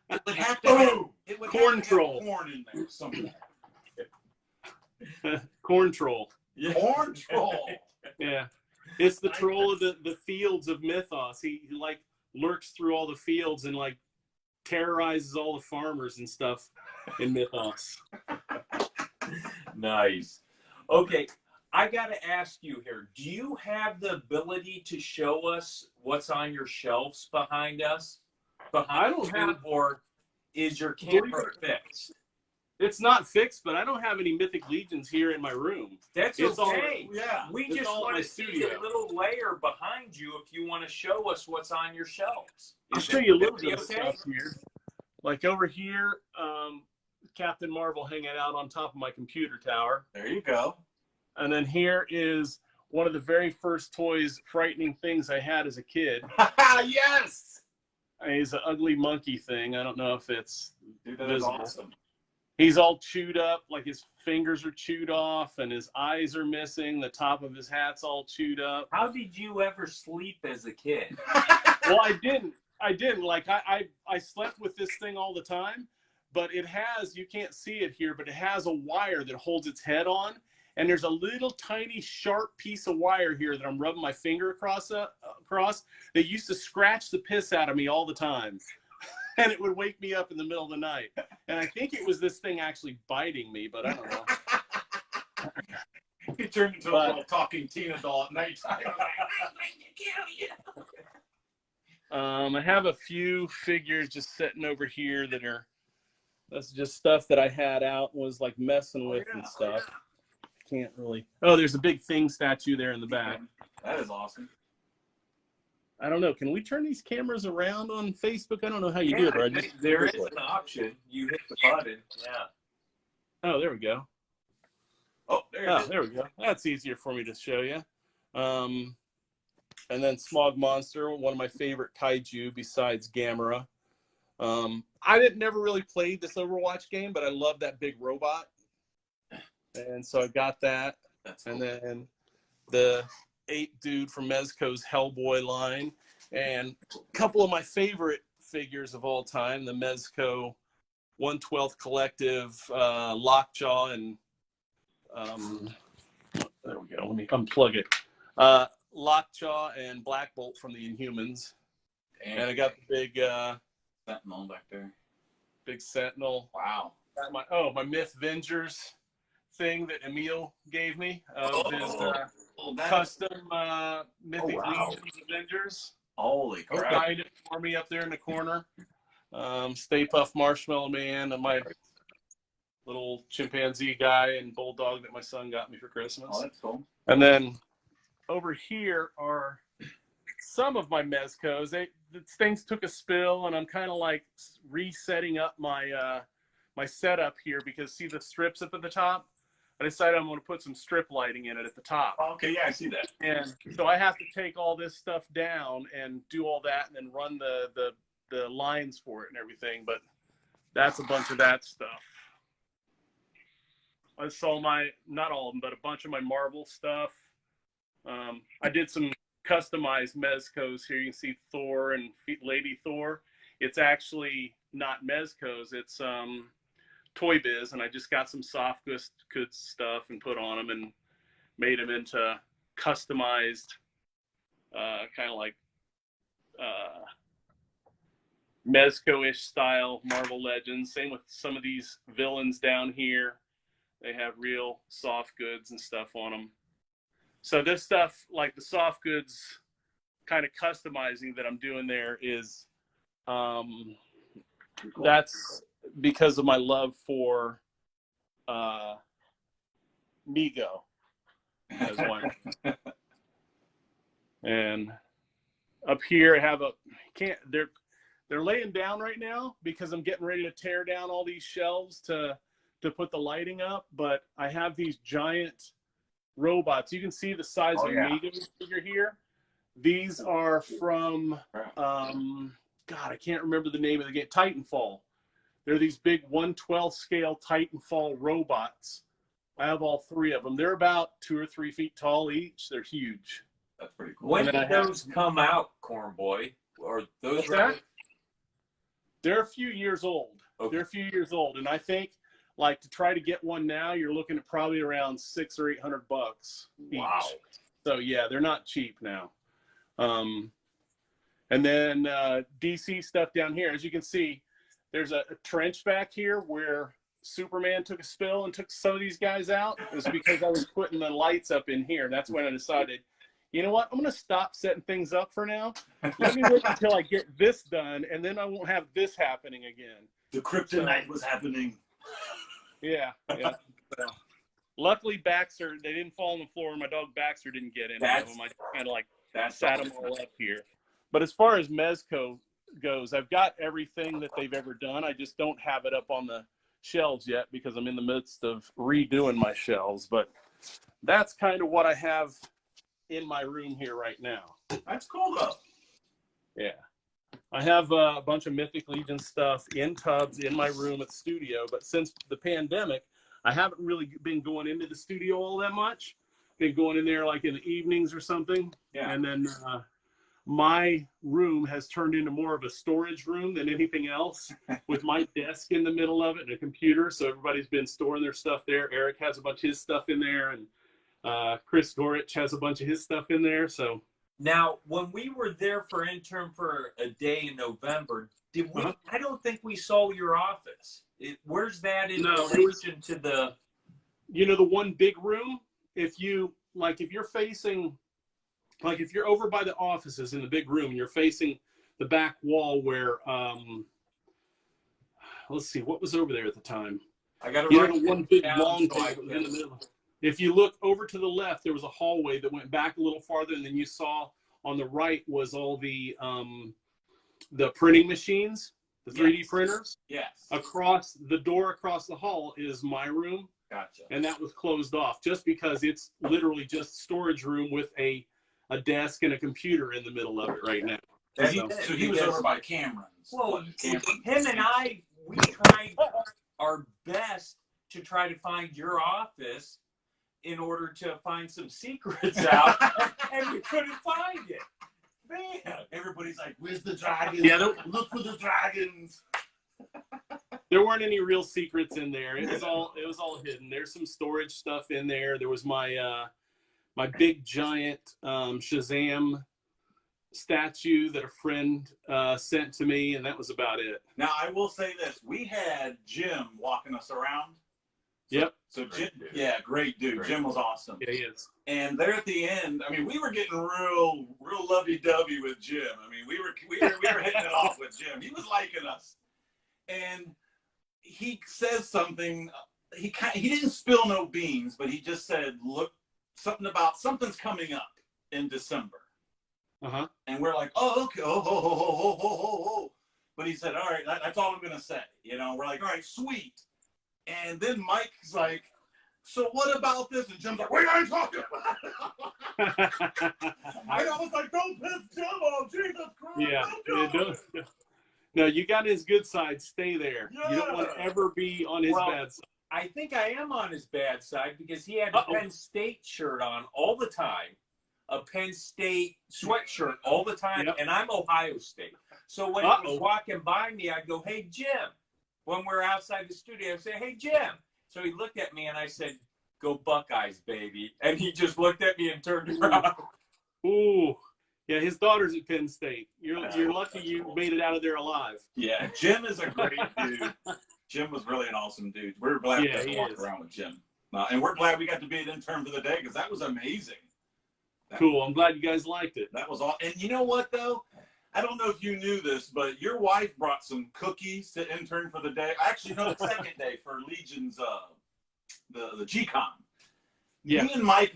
It would have to Corn have troll. corn in there somewhere. Corn troll. Yeah. Corn Troll. Yeah. It's the troll of the fields of Mythos. He like lurks through all the fields and like terrorizes all the farmers and stuff in Mythos. Nice. Okay, I got to ask you here. Do you have the ability to show us what's on your shelves behind us? I don't have, or is your camera fixed? it's not fixed, but I don't have any Mythic Legions here in my room. That's It's okay. yeah. We it's just all in want my to see studio. the little layer behind you if you want to show us what's on your shelves. I'll show you a little Would that bit be of stuff here. Like over here, Captain Marvel hanging out on top of my computer tower. There you go. And then here is one of the very first toys, frightening things I had as a kid. Yes. He's an ugly monkey thing. I don't know if it's Dude, that is visible. awesome. He's all chewed up, like his fingers are chewed off and his eyes are missing. The top of his hat's all chewed up. How did you ever sleep as a kid? Well, I didn't. Like I slept with this thing all the time, but it has, you can't see it here, but it has a wire that holds its head on. And there's a little tiny sharp piece of wire here that I'm rubbing my finger across that used to scratch the piss out of me all the time. And it would wake me up in the middle of the night. And I think it was this thing actually biting me, but I don't know. He turned into a little talking teen adult at nighttime. I have a few figures just sitting over here that's just stuff that I had out and was like messing with and stuff. Can't really. Oh, there's a big Thing statue there in the back. That is awesome. I don't know. Can we turn these cameras around on Facebook? I don't know how you do it. Or There is an option. You hit the button. Yeah. Oh, there we go. Oh, there we go. That's easier for me to show you. And then Smog Monster, one of my favorite kaiju besides Gamera. I never really played this Overwatch game, but I love that big robot. And so I got that. That's cool. And then the 8 dude from Mezco's Hellboy line. And a couple of my favorite figures of all time, the Mezco 1/12 Collective, Lockjaw, and there we go. Let me unplug it. Lockjaw and Black Bolt from the Inhumans. And I got the big Sentinel back there. Big Sentinel. Wow. Got my Myth Vengers thing that Emil gave me of his custom Mythic Legion Avengers. Holy crap. Signed it for me up there in the corner. Stay Puft Marshmallow Man and my little chimpanzee guy and bulldog that my son got me for Christmas. Oh, that's cool. And then over here are some of my Mezcos. Things took a spill, and I'm kind of like resetting up my my setup here because see the strips up at the top? I decided I'm going to put some strip lighting in it at the top. Okay, yeah, I see that. And so I have to take all this stuff down and do all that and then run the lines for it and everything. But that's a bunch of that stuff. I saw not all of them, but a bunch of my Marvel stuff. I did some customized Mezcos here. You can see Thor and Lady Thor. It's actually not Mezcos. It's Toy Biz, and I just got some soft goods stuff and put on them and made them into customized, kind of like Mezco-ish style Marvel Legends. Same with some of these villains down here. They have real soft goods and stuff on them. So this stuff, like the soft goods kind of customizing that I'm doing there is, that's because of my love for Mego as one. And up here I have they're laying down right now because I'm getting ready to tear down all these shelves to put the lighting up, but I have these giant robots. You can see the size of Mego figure here. These are from God, I can't remember the name of the game, Titanfall. They're these big 1/12 scale Titanfall robots. I have all 3 of them. They're about 2 or 3 feet tall each. They're huge. That's pretty cool. When And then did I have- those come out, Cornboy? Or those? What's that? They're a few years old. Okay. They're a few years old, and I think like to try to get one now, you're looking at probably around $600 or $800 each. Wow. So yeah, they're not cheap now. And then DC stuff down here. As you can see, there's a trench back here where Superman took a spill and took some of these guys out. It was because I was putting the lights up in here. That's when I decided, you know what? I'm going to stop setting things up for now. Let me wait until I get this done, and then I won't have this happening again. The kryptonite was happening. Yeah. So, luckily, Baxter, they didn't fall on the floor. My dog Baxter didn't get any of That's- them. I kind of like That's sat them all up here. But as far as Mezco goes, I've got everything that they've ever done. I just don't have it up on the shelves yet because I'm in the midst of redoing my shelves. But that's kind of what I have in my room here right now. That's cool though. Yeah. I have a bunch of Mythic Legion stuff in tubs in my room at the studio, but since the pandemic, I haven't really been going into the studio all that much. Been going in there like in the evenings or something. Yeah. And then my room has turned into more of a storage room than anything else with my desk in the middle of it and a computer. So everybody's been storing their stuff there. Eric has a bunch of his stuff in there, and Chris Gorich has a bunch of his stuff in there. So Now, when we were there for intern for a day in November, did we? I don't think we saw your office. Where's that in relation to the? You know, the one big room. If you're facing, like if you're over by the offices in the big room, and you're facing the back wall where, let's see, what was over there at the time? I got to You write know, the one it big down long so thing I that was in the can- middle. If you look over to the left, there was a hallway that went back a little farther, and then you saw on the right was all the printing machines, the 3D Yes. printers. Yes. Across the door across the hall is my room, Gotcha. and that was closed off just because it's literally just storage room with a desk and a computer in the middle of it right now. So he, So- so he was over by Cameron's. Well, Cameron. him and I, we tried our best to try to find your office in order to find some secrets out, and we couldn't find it. Man, Everybody's like, "Where's the dragons? Yeah, Look for the dragons." There weren't any real secrets in there. It was all hidden. There's some storage stuff in there. There was my my big giant Shazam statue that a friend sent to me, and that was about it. Now I will say this: we had Jim walking us around. So, Yep. So Great Jim, dude. yeah, great dude. Great Jim was awesome. Yeah, he is. And there at the end, I mean, we were getting real lovey-dovey with Jim. I mean, we were hitting it off with Jim. He was liking us, and he says something. He didn't spill no beans, but he just said, "Look, something about something's coming up in December." And we're like, "Oh, okay, oh." But he said, "All right, that's all I'm gonna say." You know, we're like, "All right, sweet." And then Mike's like, "So what about this?" And Jim's like, "We ain't talking about it." I was like, "Don't piss Jim off, Jesus Christ!" Yeah. don't do it." No, you got his good side. Stay there. You don't want to Yeah. ever be on his bad side. I think I am on his bad side because he had a Penn State shirt on all the time, a Penn State sweatshirt all the time, Yep. and I'm Ohio State. So when he was walking by me, I'd go, "Hey, Jim." When we're outside the studio, I'd say, "Hey, Jim." So he looked at me and I said, "Go Buckeyes, baby." And he just looked at me and turned around. Ooh. Yeah, his daughter's at Penn State. You're lucky you made it out of there alive. Yeah, Jim is a great dude. Jim was really an awesome dude. We're glad Yeah, to he walk is. around with Jim. And we're glad we got to be an intern for the day because that was amazing. Cool. I'm glad you guys liked it. That was all. And you know what, though? I don't know if you knew this, but your wife brought some cookies to intern for the day. Actually, no, the second day for Legion's, the G-Con. Yeah. Me and Mike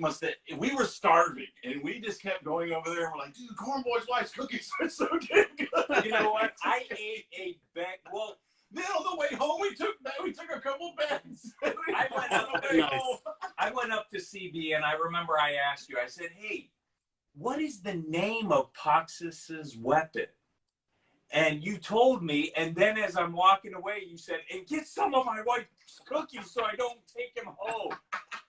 we were starving, and we just kept going over there, and we're like, "Dude, Cornboy's wife's cookies are so damn good." You know what? I ate a bag. Well, Then on the way home, we took a couple bags. I went on the way home. I went up to CB, and I remember I asked you. I said, "Hey, what is the name of Poxus's weapon?" And you told me, and then as I'm walking away, you said, and get some of my wife's cookies so I don't take them home.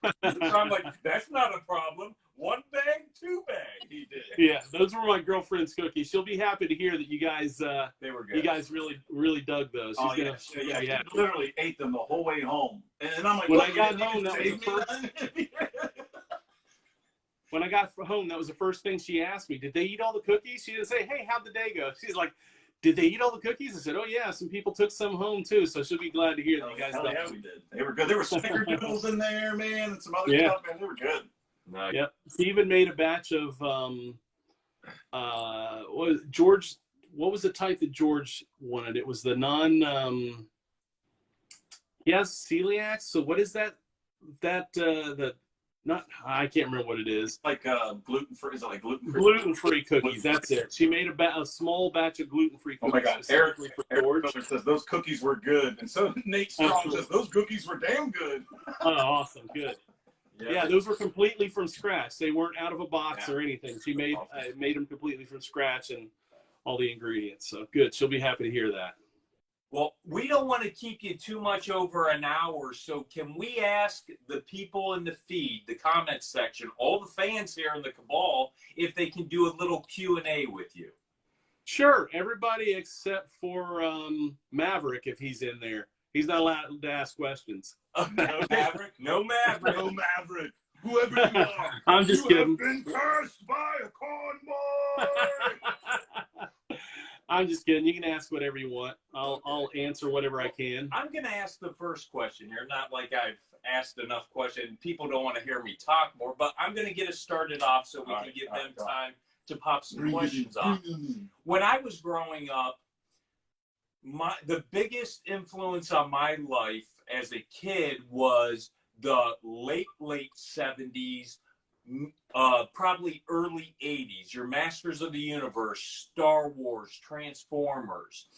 So I'm like, that's not a problem. 1 bag, 2 bag. He did. Yeah, those were my girlfriend's cookies. She'll be happy to hear that you guys They were good. you guys really dug those. Oh, She's yeah. gonna Yeah, be he happy. Literally ate them the whole way home. And I'm like, When look, I got you didn't home, that was save the first. me none. When I got home, that was the first thing she asked me. Did they eat all the cookies? She didn't say, "Hey, how'd the day go?" She's like, "Did they eat all the cookies?" I said, "Oh yeah, some people took some home too." So she'll be glad to hear that you guys Hell got yeah, them. we did. They were good. There were snickerdoodles in there, man, and some other Yeah. stuff, man. They were good. Nice. Yep. She even made a batch of George. What was the type that George wanted? It was the non. He has celiac. So what is that? I can't remember what it is. Like gluten-free. Is it like gluten-free? Gluten-free cookies. That's it. She made a small batch of gluten-free cookies. Oh my God, Eric specifically for George. Miller says those cookies were good, and so Nate Strong says those cookies were damn good. Oh, awesome. Good. Yeah, those were completely from scratch. They weren't out of a box or anything. She made them completely from scratch and all the ingredients. So good. She'll be happy to hear that. Well, we don't want to keep you too much over an hour, so can we ask the people in the feed, the comment section, all the fans here in the Cabal, if they can do a little Q&A with you? Sure. Everybody except for Maverick, if he's in there. He's not allowed to ask questions. No Maverick. No Maverick. No Maverick. Whoever you are. I'm just kidding. You have been cursed by a cornboy. I'm just kidding. You can ask whatever you want. I'll answer whatever I can. I'm going to ask the first question here. Not like I've asked enough questions. People don't want to hear me talk more, but I'm going to get us started off so we can give them time to pop some questions off. When I was growing up, the biggest influence on my life as a kid was the late 70s, probably early 80s, your Masters of the Universe, Star Wars, Transformers.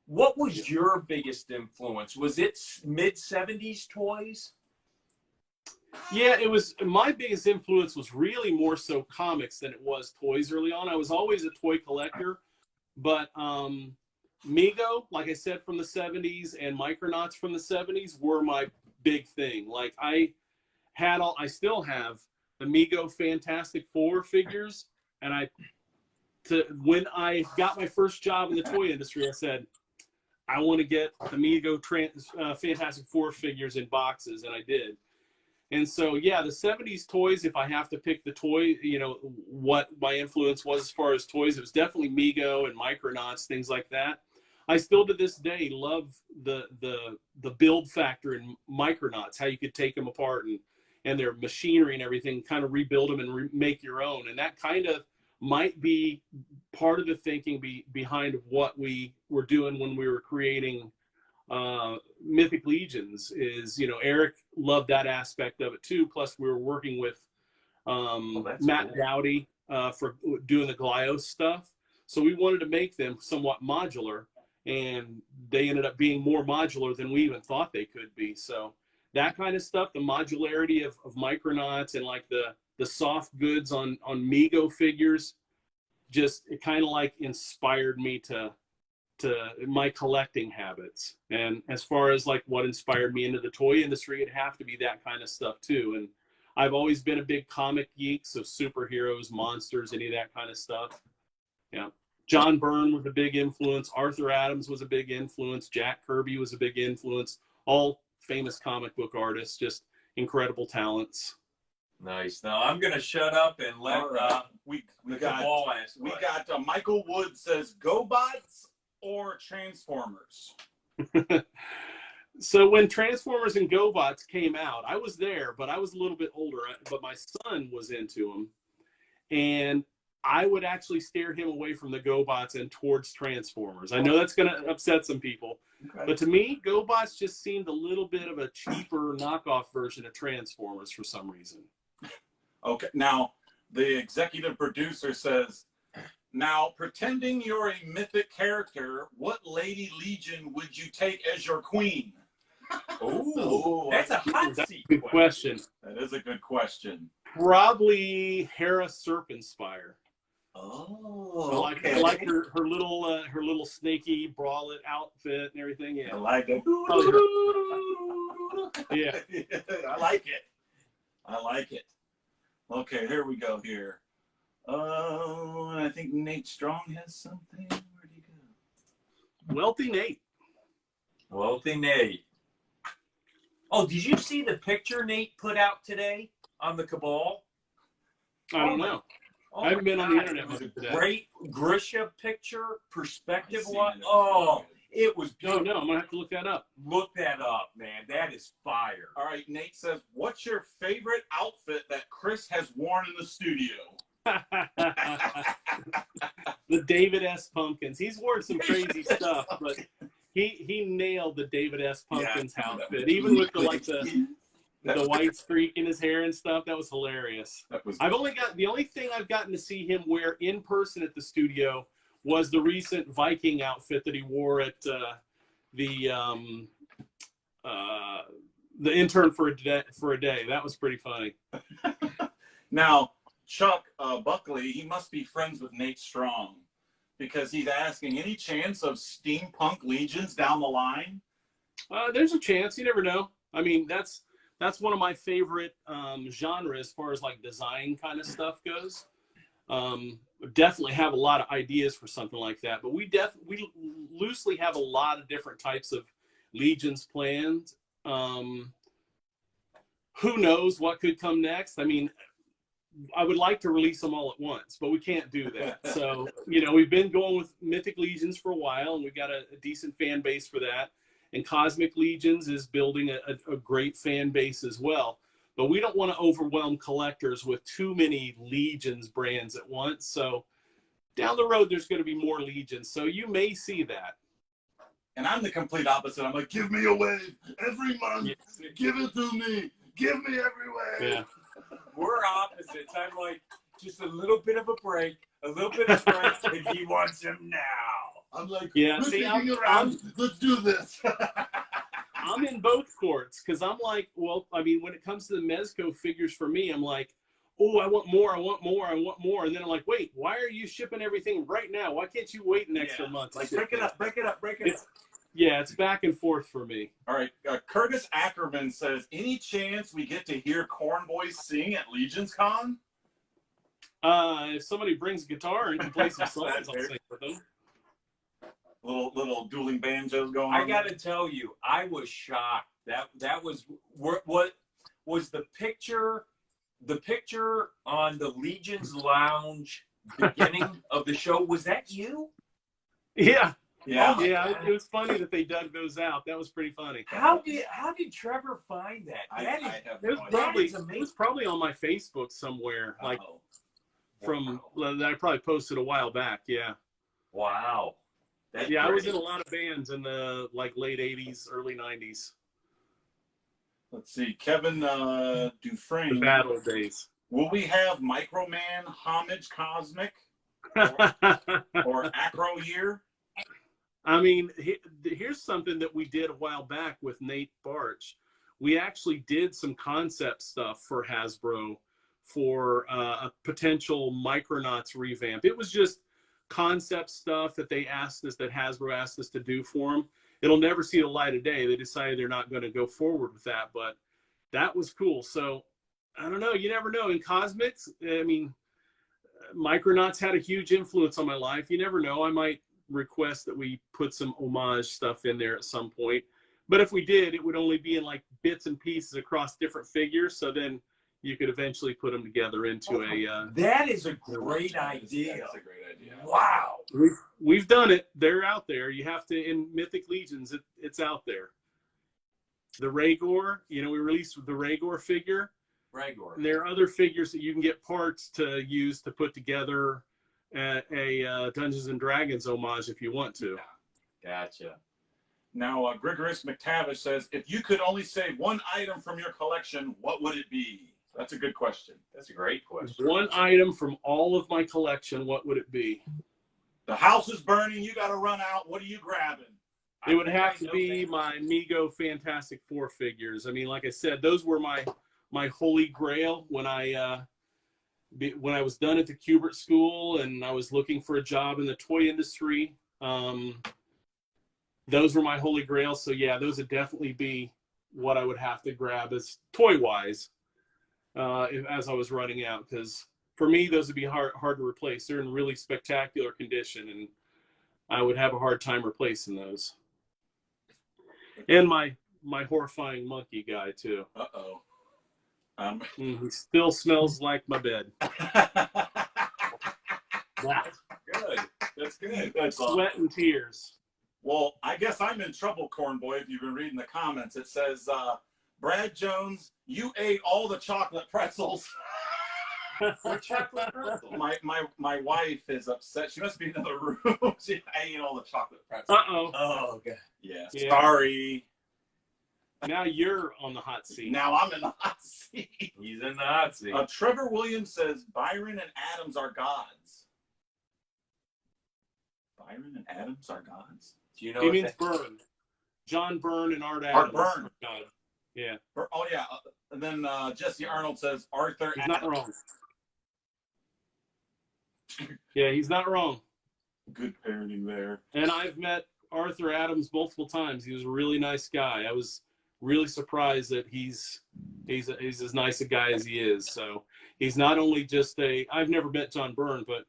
What was your biggest influence? Was it mid-70s toys? Yeah, it was. My biggest influence was really more so comics than it was toys early on. I was always a toy collector, but Mego, like I said, from the 70s and Micronauts from the 70s were my big thing. Like I still have the Mego Fantastic Four figures, and when I got my first job in the toy industry, I said, I want to get the Mego Fantastic Four figures in boxes, and I did. And so, yeah, the 70s toys, if I have to pick the toy, what my influence was as far as toys, it was definitely Mego and Micronauts, things like that. I still to this day love the build factor in Micronauts, how you could take them apart and their machinery and everything, kind of rebuild them and make your own. And that kind of might be part of the thinking behind what we were doing when we were creating Mythic Legions. Is Eric loved that aspect of it too. Plus we were working with Matt Dowdy for doing the Glyos stuff. So we wanted to make them somewhat modular, and they ended up being more modular than we even thought they could be. So that kind of stuff, the modularity of Micronauts and like the soft goods on Mego figures, just it kind of like inspired me to my collecting habits. And as far as like what inspired me into the toy industry, it'd have to be that kind of stuff too. And I've always been a big comic geek, so superheroes, monsters, any of that kind of stuff. Yeah. John Byrne was a big influence. Arthur Adams was a big influence. Jack Kirby was a big influence. All famous comic book artists, just incredible talents. Nice. Now I'm going to shut up and let we got Michael Wood says GoBots or Transformers. So when Transformers and GoBots came out, I was there, but I was a little bit older. But my son was into them, and I would actually steer him away from the GoBots and towards Transformers. I know that's going to upset some people, but to me, GoBots just seemed a little bit of a cheaper knockoff version of Transformers for some reason. Okay, now the executive producer says, now pretending you're a mythic character, what Lady Legion would you take as your queen? Oh, that's a hot seat Good question. That is a good question. Probably Hera Serpentspire. Oh, I like okay. I like her little snaky bralette outfit and everything. Yeah, I like it. yeah. I like it. I like it. Okay, here we go here. Oh, I think Nate Strong has something. Where'd he go? Wealthy Nate. Wealthy Nate. Oh, did you see the picture Nate put out today on the Cabal? I don't know. Oh I haven't been on the internet It was much a today. great Grisha picture, perspective I seen one. it. Oh, it was No, beautiful. I'm gonna have to look that up. Look that up, man. That is fire. All right, Nate says, what's your favorite outfit that Chris has worn in the studio? The David S. Pumpkins. He's worn some crazy stuff, but he nailed the David S. Pumpkins outfit, even with the white streak in his hair and stuff. That was hilarious. The only thing I've gotten to see him wear in person at the studio was the recent Viking outfit that he wore at the intern for a day. That was pretty funny. Now, Chuck Buckley, he must be friends with Nate Strong because he's asking, any chance of steampunk legions down the line? There's a chance. You never know. I mean, that's one of my favorite genres as far as like design kind of stuff goes. Definitely have a lot of ideas for something like that, but we loosely have a lot of different types of legions planned. Who knows what could come next? I mean, I would like to release them all at once, but we can't do that. So, we've been going with Mythic Legions for a while, and we've got a decent fan base for that. And Cosmic Legions is building a great fan base as well. But we don't want to overwhelm collectors with too many Legions brands at once. So down the road, there's going to be more Legions. So you may see that. And I'm the complete opposite. I'm like, give me a wave every month. Yes. Give it to me. Give me every wave. Yeah. We're opposites. I'm like, just a little bit of a break, and he wants him now. I'm like, Yeah, we're see, sticking around. Let's do this. I'm in both courts because I'm like, well, I mean, when it comes to the Mezco figures for me, I'm like, oh, I want more. And then I'm like, wait, why are you shipping everything right now? Why can't you wait an extra month? Like, break it up. Yeah, it's back and forth for me. All right. Curtis Ackerman says, any chance we get to hear Cornboy sing at Legions Con? If somebody brings a guitar and can play some songs, I'll sing with them. Little dueling banjos going on. I got to tell you, I was shocked. That was what was the picture. The picture on the Legions Lounge beginning of the show, was that you? Yeah. Yeah. Yeah, it was funny that they dug those out. That was pretty funny. How did Trevor find that? It was probably on my Facebook somewhere, like that I probably posted a while back. Yeah. Wow. I was in a lot of bands in the late 80s, early 90s. Let's see, Kevin Dufresne. The bad old days. Will we have Microman Homage Cosmic or Acro here? I mean, here's something that we did a while back with Nate Barch. We actually did some concept stuff for Hasbro for a potential Micronauts revamp. It was just concept stuff that Hasbro asked us to do for them. It'll never see the light of day. They decided they're not going to go forward with that, but that was cool. So I don't know. You never know. In Cosmics, I mean, Micronauts had a huge influence on my life. You never know. I might request that we put some homage stuff in there at some point. But if we did, it would only be in like bits and pieces across different figures. So then you could eventually put them together into that is a great idea. That's a great idea. Wow. We've done it. They're out there. You have to, in Mythic Legions, it's out there. The Rhaegor, we released the Rhaegor figure. Rhaegor. And there are other figures that you can get parts to use to put together a Dungeons and Dragons homage if you want to. Gotcha. Now, Gregorius McTavish says, if you could only save one item from your collection, what would it be? That's a good question. That's a great question. One item from all of my collection, what would it be? The house is burning. You got to run out. What are you grabbing? It would have to be my Mego Fantastic Four figures. I mean, like I said, those were my holy grail when I when I was done at the Kubert School and I was looking for a job in the toy industry, those were my holy grails. So yeah, those would definitely be what I would have to grab as toy-wise as I was running out. Because for me, those would be hard to replace. They're in really spectacular condition, and I would have a hard time replacing those. And my horrifying monkey guy too. Uh-oh. He still smells like my bed. That's good. That's good. That's Sweat and tears. Well, I guess I'm in trouble, Cornboy, if you've been reading the comments. It says, Brad Jones, you ate all the chocolate pretzels. What chocolate pretzel? My wife is upset. She must be in another room. I ate all the chocolate pretzels. Uh-oh. Oh, okay. Yeah. Yeah. Sorry. Now you're on the hot seat. Now I'm in the hot seat. He's in the hot seat. Trevor Williams says Byron and Adams are gods. Byron and Adams are gods? Do you know He what means that- Byrne. John Byrne and Art Art Adams. Byrne. God. Yeah. Oh, yeah. And then Jesse Arnold says Arthur He's Adams. not wrong. Yeah, he's not wrong. Good parenting there. And I've met Arthur Adams multiple times. He was a really nice guy. I was really surprised that he's as nice a guy as he is. So he's not only just I've never met John Byrne, but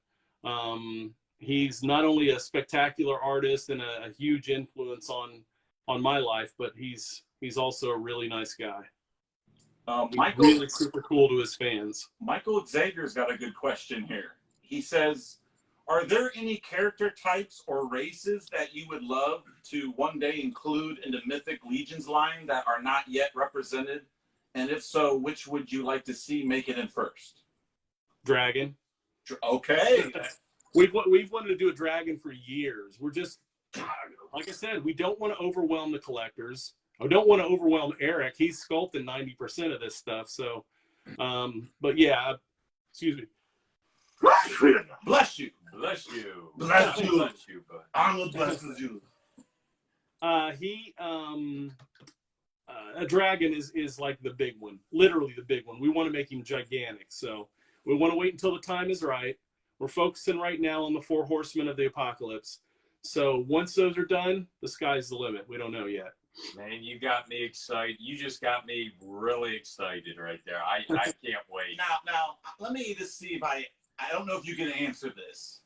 he's not only a spectacular artist and a huge influence on my life, but he's also a really nice guy. Michael, Really super cool to his fans. Michael Xavier's got a good question here. He says, are there any character types or races that you would love to one day include in the Mythic Legions line that are not yet represented? And if so, which would you like to see make it in first? Dragon. Okay. We've wanted to do a dragon for years. We're just, like I said, we don't want to overwhelm the collectors. I don't want to overwhelm Eric. He's sculpting 90% of this stuff. So, but yeah, excuse me. Bless you. Bless you. Bless you. Bless you, bud. Arnold blesses you. A dragon is like the big one, literally the big one. We want to make him gigantic. So we want to wait until the time is right. We're focusing right now on the 4 horsemen of the apocalypse. So once those are done, the sky's the limit. We don't know yet. Man, you got me excited. You just got me really excited right there. I can't wait. Now, let me just see if I don't know if you can answer this,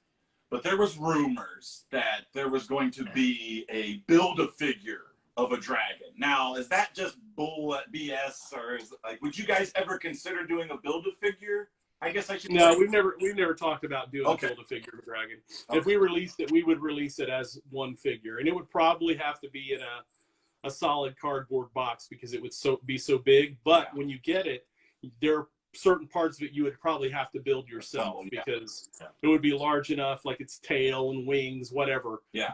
but there was rumors that there was going to be a Build-A-Figure of a dragon. Now, is that just bull BS, or would you guys ever consider doing a Build-A-Figure? I guess I should. No, say. we've never talked about doing a Build-A-Figure of a dragon. Okay. If we released it, we would release it as one figure, and it would probably have to be in a solid cardboard box because it would be so big. But when you get it, there are certain parts of it you would probably have to build yourself because it would be large enough, like its tail and wings, whatever. Yeah.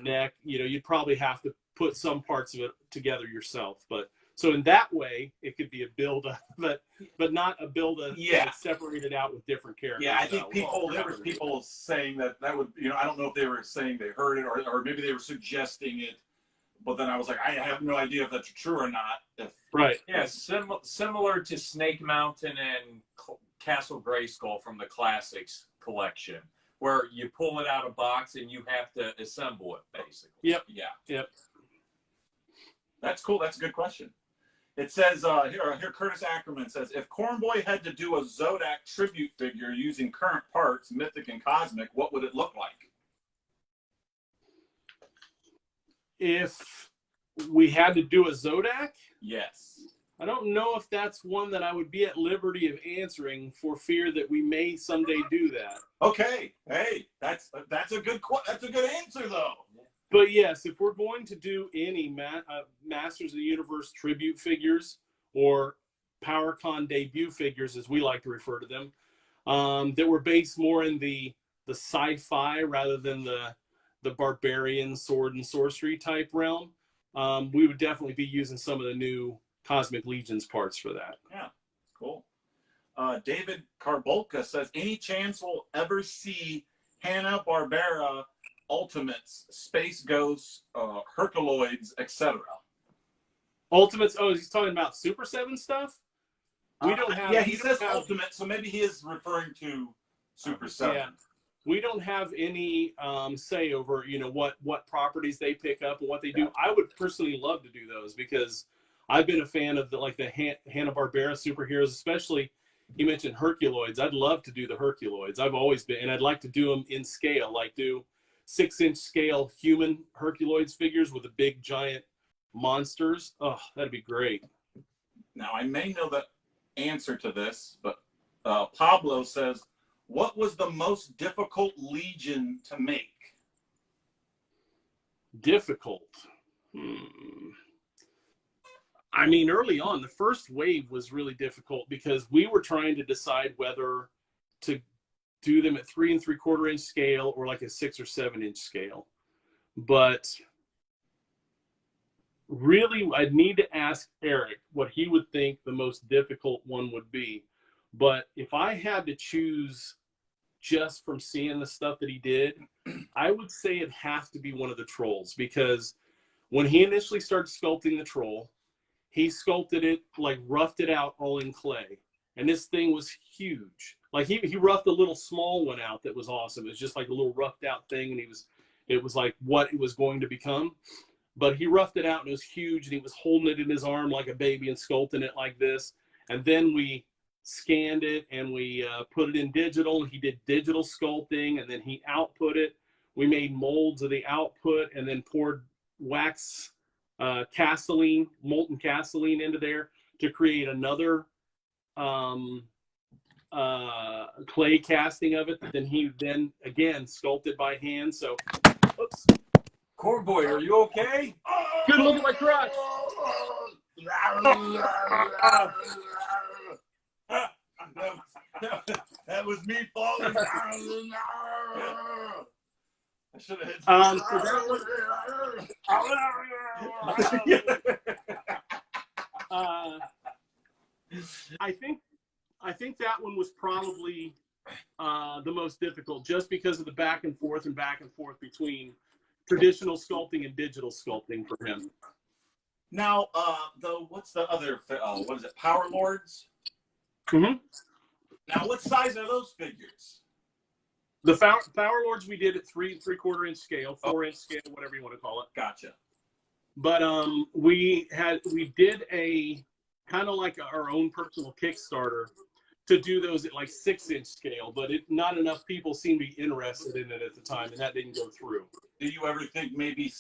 Neck. You'd probably have to put some parts of it together yourself. But so in that way, it could be a build-up, but not a build-up separated out with different characters. Yeah, I think there was people saying that would, I don't know if they were saying they heard it or maybe they were suggesting it, but then I was like, I have no idea if that's true or not. Right. Yeah, similar to Snake Mountain and Castle Grayskull from the Classics collection, where you pull it out of box and you have to assemble it, basically. Yep. Yeah. Yep. That's cool. That's a good question. It says, here Curtis Ackerman says, if Cornboy had to do a Zodak tribute figure using current parts, Mythic and Cosmic, what would it look like? If we had to do a Zodak? Yes. I don't know if that's one that I would be at liberty of answering for fear that we may someday do that. Okay. Hey, that's a good answer though. But yes, if we're going to do any Masters of the Universe tribute figures or PowerCon debut figures, as we like to refer to them, that were based more in the sci-fi rather than the barbarian sword and sorcery type realm, we would definitely be using some of the new Cosmic Legions parts for that. Yeah, cool. David Karbolka says, any chance we'll ever see Hanna-Barbera Ultimates, Space Ghosts, Herculoids, etc.? Ultimates, he's talking about Super 7 stuff? We don't have. Yeah, he we don't says have, ultimate, so maybe he is referring to Super 7. Yeah. We don't have any say over, what properties they pick up and what they do. I would personally love to do those because I've been a fan of the Hanna-Barbera superheroes, especially you mentioned Herculoids. I'd love to do the Herculoids. I've always been, and I'd like to do them in scale, like do 6-inch scale human Herculoids figures with the big giant monsters. Oh, that'd be great. Now, I may know the answer to this, but Pablo says, what was the most difficult Legion to make? Difficult. I mean, early on, the first wave was really difficult because we were trying to decide whether to do them at 3 3/4 inch scale or like a 6 or 7 inch scale. But really, I'd need to ask Eric what he would think the most difficult one would be. But if I had to choose just from seeing the stuff that he did, I would say it has to be one of the trolls, because when he initially started sculpting the troll, he sculpted it, like roughed it out all in clay. And this thing was huge. Like he roughed a little small one out that was awesome. It was just like a little roughed out thing, and it was like what it was going to become. But he roughed it out and it was huge, and he was holding it in his arm like a baby and sculpting it like this. And then we scanned it and we put it in digital. He did digital sculpting, and then he output it. We made molds of the output and then poured wax castelline, molten castelline into there to create another clay casting of it that then he again sculpted by hand. So, oops. Cornboy, are you okay? Good, look at my crotch. That was me falling down. I should have hit. So that was, I think that one was probably the most difficult, just because of the back and forth between traditional sculpting and digital sculpting for him. Now, what's the other? What is it? Power Lords. Mm-hmm. Now, what size are those figures? The Power Lords we did at 3 3/4 inch scale, 4 inch scale, whatever you want to call it. Gotcha. But we did a kind of like our own personal Kickstarter to do those at like 6 inch scale, but not enough people seemed to be interested in it at the time, and that didn't go through. Do you ever think maybe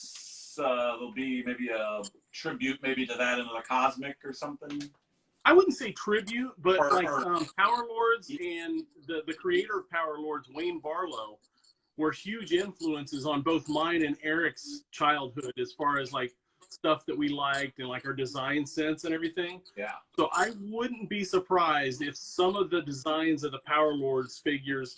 there'll be maybe a tribute maybe to that in the Cosmic or something? I wouldn't say tribute, but Or Power Lords and the creator of Power Lords, Wayne Barlow, were huge influences on both mine and Eric's childhood as far as like stuff that we liked and like our design sense and everything. Yeah. So I wouldn't be surprised if some of the designs of the Power Lords figures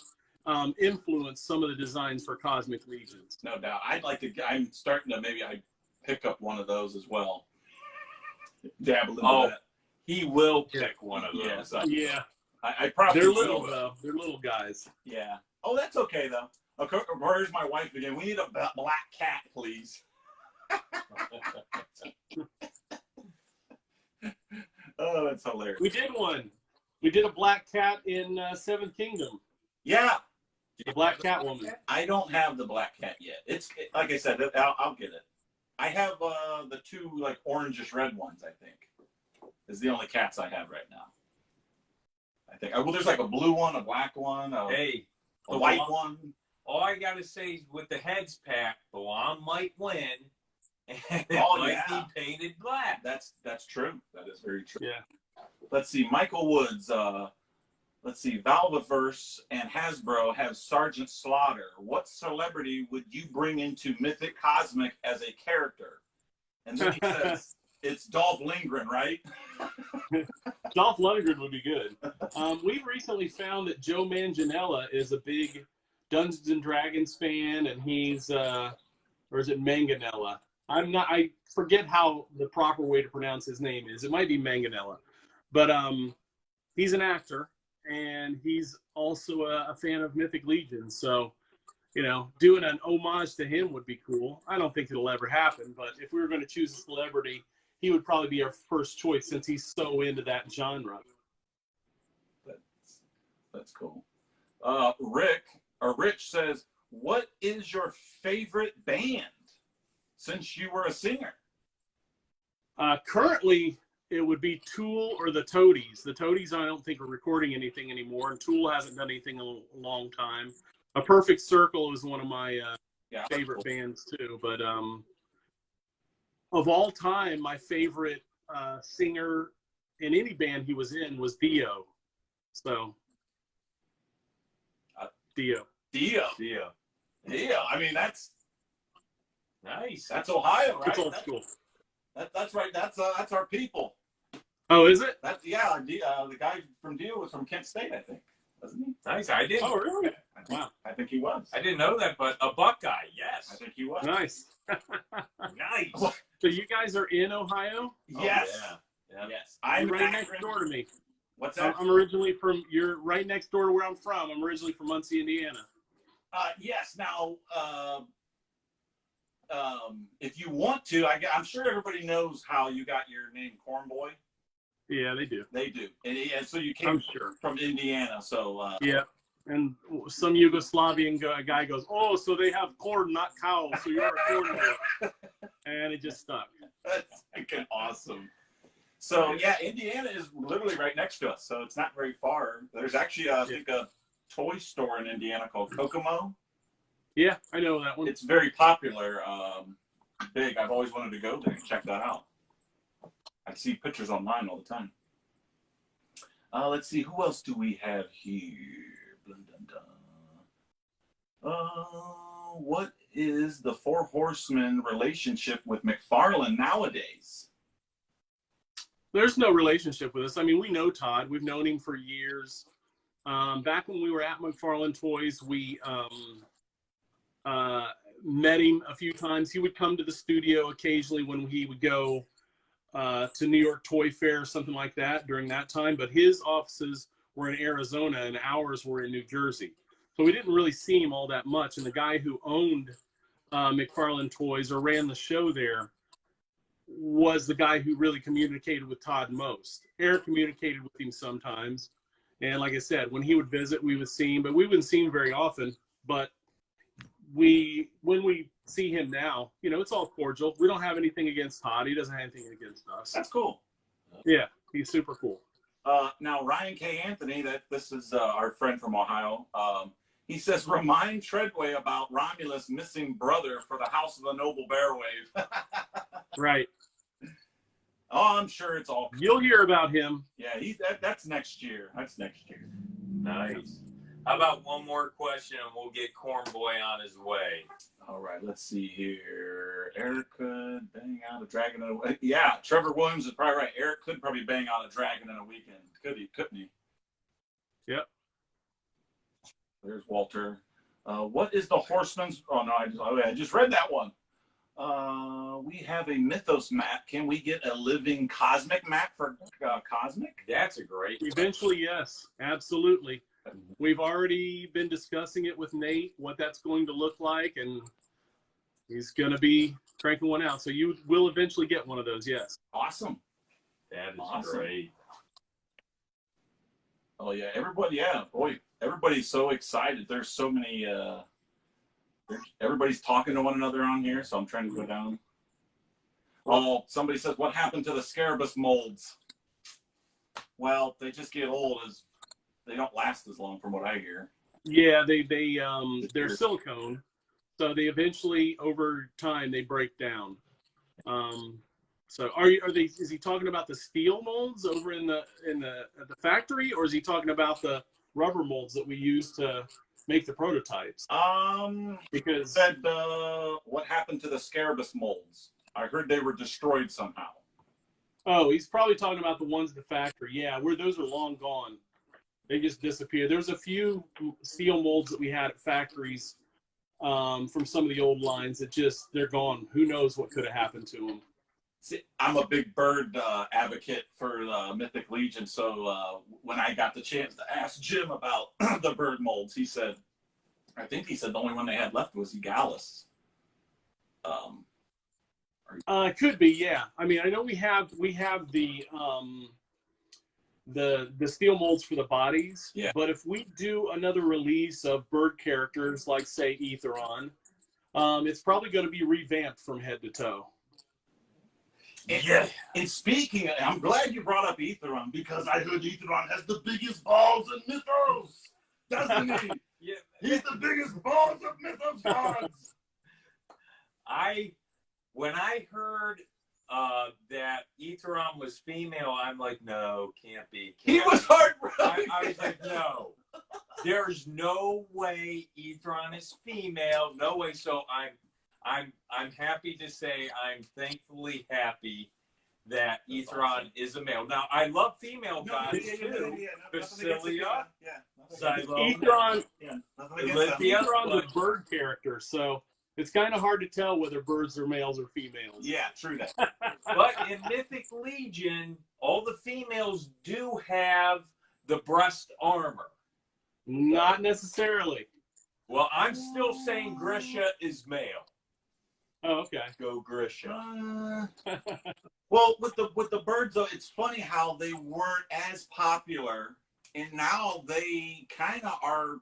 influenced some of the designs for Cosmic Legions. No doubt. I'm starting to maybe I pick up one of those as well. Dabble into that. He will pick one of those. Yeah. Yeah. I probably They're will. little though. They're little guys. Yeah. Oh, that's okay though. Okay, where's my wife again? We need a black cat, please. Oh, that's hilarious. We did one. We did a black cat in Seventh Kingdom. Yeah. The Black Cat Woman. I don't have the black cat yet. Like I said, I'll get it. I have the two like orangish red ones. I think is the only cats I have right now. I think. Well, there's like a blue one, a black one, a white one. All I gotta say is with the heads packed, Balon might win, and it might be painted black. That's true. That is very true. Yeah. Let's see. Michael Woods. Let's see. Valvaverse and Hasbro have Sergeant Slaughter. What celebrity would you bring into Mythic Cosmic as a character? And then he says it's Dolph Lundgren, right? Dolph Lundgren would be good. We've recently found that Joe Manganiello is a big Dungeons and Dragons fan, and he's or is it Manganiello? I forget how the proper way to pronounce his name is. It might be Manganiello. But he's an actor, and he's also a fan of Mythic Legion. So, doing an homage to him would be cool. I don't think it'll ever happen, but if we were going to choose a celebrity, he would probably be our first choice since he's so into that genre. That's cool. Rich says, what is your favorite band since you were a singer? Currently, it would be Tool or the Toadies. The Toadies, I don't think, are recording anything anymore, and Tool hasn't done anything in a long time. A Perfect Circle is one of my favorite bands too. But of all time, my favorite singer in any band he was in was Dio. So, Dio. I mean, that's Nice. That's Ohio, right? It's old school. That's right. That's our people. Oh, is it? The guy from Dio was from Kent State, I think, wasn't he? Nice. I didn't. Oh, really? Wow. I think he was. I didn't know that, but a Buckeye, yes. I think he was. Nice. Nice. So you guys are in Ohio? Yes. Oh, yeah. Yes. I'm right next door to me. What's that? I'm originally from. You're right next door to where I'm from. I'm originally from Muncie, Indiana. Yes. Now, if you want to, I'm sure everybody knows how you got your name, Cornboy. Yeah, they do. They do, and so you came I'm sure. from Indiana. So Yeah, and some Yugoslavian guy goes, "Oh, so they have corn, not cow. So you're a corn boy," and it just stuck. That's freaking awesome. So yeah, Indiana is literally right next to us, so it's not very far. There's actually, I think, a toy store in Indiana called Kokomo. Yeah, I know that one. It's very popular, big. I've always wanted to go there and check that out. I see pictures online all the time. Let's see, who else do we have here? What is the Four Horsemen relationship with McFarlane nowadays? There's no relationship with us. I mean, we know Todd. We've known him for years. Back when we were at McFarlane Toys, we met him a few times. He would come to the studio occasionally when he would go to New York Toy Fair or something like that during that time. But his offices were in Arizona and ours were in New Jersey. So we didn't really see him all that much. And the guy who owned McFarlane Toys or ran the show there was the guy who really communicated with Todd most. Eric communicated with him sometimes. And like I said, when he would visit, we would see him, but we wouldn't see him very often. But when we see him now, you know, it's all cordial. We don't have anything against Todd. He doesn't have anything against us. That's cool. Yeah, he's super cool. Now, Ryan K. Anthony, this is our friend from Ohio. He says, remind Treadway about Romulus' missing brother for the House of the Noble Bearwave. Right. Oh, I'm sure it's all. You'll hear about him. Yeah, that's next year. That's next year. Nice. How about one more question and we'll get Cornboy on his way? All right, let's see here. Eric could bang out a dragon in a weekend. Yeah, Trevor Williams is probably right. Eric could probably bang out a dragon in a weekend. Couldn't he? Yep. There's Walter. What is the Horseman's? Oh, no, I just read that one. We have a Mythos map. Can we get a living Cosmic map for Cosmic? That's a great. Eventually, yes, absolutely. We've already been discussing it with Nate, what that's going to look like, and he's going to be cranking one out. So you will eventually get one of those, yes. Awesome. That is Awesome. great. Oh, yeah. Everybody's so excited. There's so many, everybody's talking to one another on here, so I'm trying to go down. Oh, somebody says, what happened to the Scarabus molds? Well, they just get old they don't last as long from what I hear. Yeah, they're silicone, so they eventually over time they break down. So is he talking about the steel molds over at the factory, or is he talking about the rubber molds that we use to make the prototypes? Because said what happened to the Scarabus molds? I heard they were destroyed somehow. Oh, he's probably talking about the ones at the factory. Yeah, those are long gone. They just disappeared. There's a few steel molds that we had at factories from some of the old lines that they're gone. Who knows what could have happened to them? See, I'm a big bird advocate for Mythic Legion, so when I got the chance to ask Jim about the bird molds, I think he said the only one they had left was Egalis. Could be, yeah. I mean, I know we have the the steel molds for the bodies. Yeah. But if we do another release of bird characters, like say Aetheron, it's probably going to be revamped from head to toe. Yeah. And speaking, I'm glad you brought up Aetheron Because I heard Aetheron has the biggest balls in Mythos. Doesn't he? Yeah. He's the biggest balls of Mythos gods. When I heard that Aetheron was female, I'm like, no, can't be. He was heartbroken. I was like, no, there's no way Aetheron is female. No way. So I'm happy to say I'm thankfully happy that Aetheron is a male. Now I love female gods too. Basilia, Aetheron, Olympia, Aetheron's a bird character, so it's kind of hard to tell whether birds are males or females. Yeah, true that. but in Mythic Legion, all the females do have the breast armor. Not necessarily. Well, I'm still saying Grisha is male. Oh, okay. Go Grisha. Well, with the birds though, it's funny how they weren't as popular, and now they kind of are.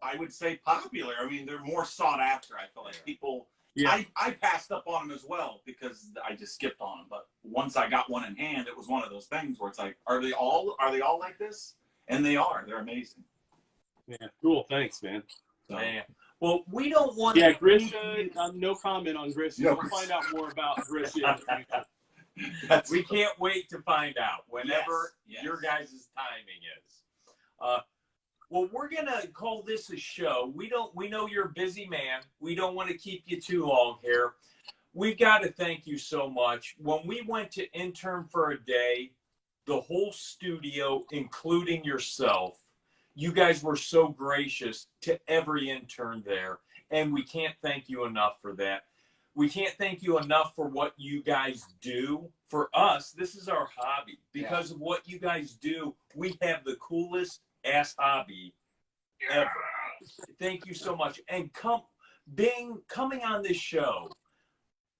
I would say popular. I mean, they're more sought after. I feel like people. Yeah. I passed up on them as well because I just skipped on them. But once I got one in hand, it was one of those things where it's like, are they all like this? And they are. They're amazing. Yeah. Cool. Thanks, man. So, Man. Well, we don't want Yeah, to. Grisha. No comment on Grisha. No, We'll find out more about Grisha in the future. We can't wait to find out whenever Yes. your guys' timing is. Well, we're gonna call this a show. We know you're a busy man. We don't want to keep you too long here. We've got to thank you so much. When we went to intern for a day, the whole studio, including yourself, you guys were so gracious to every intern there, and we can't thank you enough for that. We can't thank you enough for what you guys do. For us, this is our hobby. Because of what you guys do, we have the coolest ass hobby ever. Thank you so much. And coming on this show,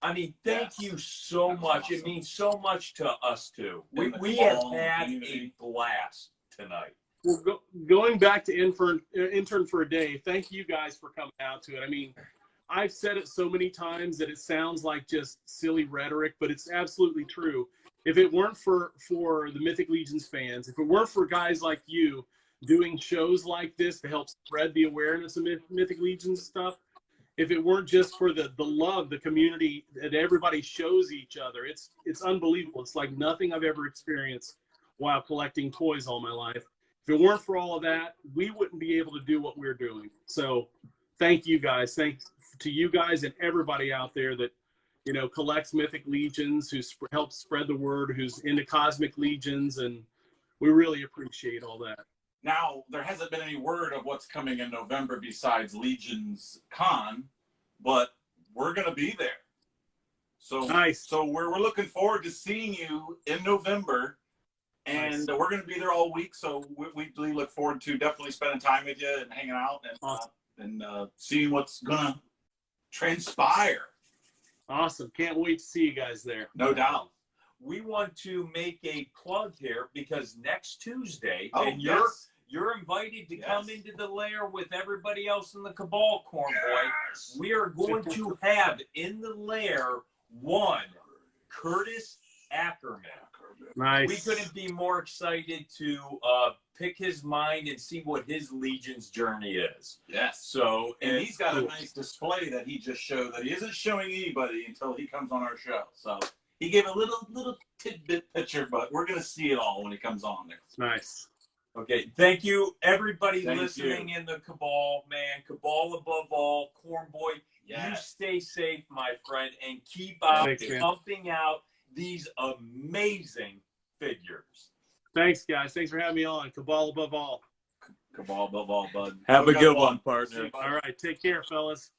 I mean, thank you so much. It means so much to us too. We have had a blast tonight. Well, going back to intern for a day, thank you guys for coming out to it. I mean, I've said it so many times that it sounds like just silly rhetoric, but it's absolutely true. If it weren't for the Mythic Legions fans, if it weren't for guys like you doing shows like this to help spread the awareness of Mythic Legions stuff, if it weren't just for the love, the community that everybody shows each other, it's unbelievable. It's like nothing I've ever experienced while collecting toys all my life. If it weren't for all of that, we wouldn't be able to do what we're doing. So thank you guys. Thanks to you guys and everybody out there that, you know, collects Mythic Legions, who helps spread the word, who's into Cosmic Legions, and we really appreciate all that. Now, there hasn't been any word of what's coming in November besides Legions Con, but we're going to be there. So Nice. So we're looking forward to seeing you in November, and Nice. we're going to be there all week. So we look forward to definitely spending time with you and hanging out and Awesome. seeing what's going to transpire. Awesome. Can't wait to see you guys there. No doubt. We want to make a plug here because next Tuesday, Oh, and yes. you're invited to Yes. come into the Lair with everybody else in the Cabal, Cornboy. Yes. We are going to have in the Lair one Curtis Ackerman. Nice. We couldn't be more excited to pick his mind and see what his Legion's journey is. Yes. So, And he's got a cool. nice display that he just showed that he isn't showing anybody until he comes on our show. So he gave a little tidbit picture, but we're gonna see it all when he comes on there. Nice. Okay, thank you, everybody Thank listening you. in the Cabal, man. Cabal above all. Cornboy, you Yes. stay safe, my friend, and keep out Thanks, man. pumping out these amazing figures. Thanks, guys. Thanks for having me on. Cabal above all. Cabal above all, bud. Have a a good good one, one, partner. See you, bud. All right. Take care, fellas.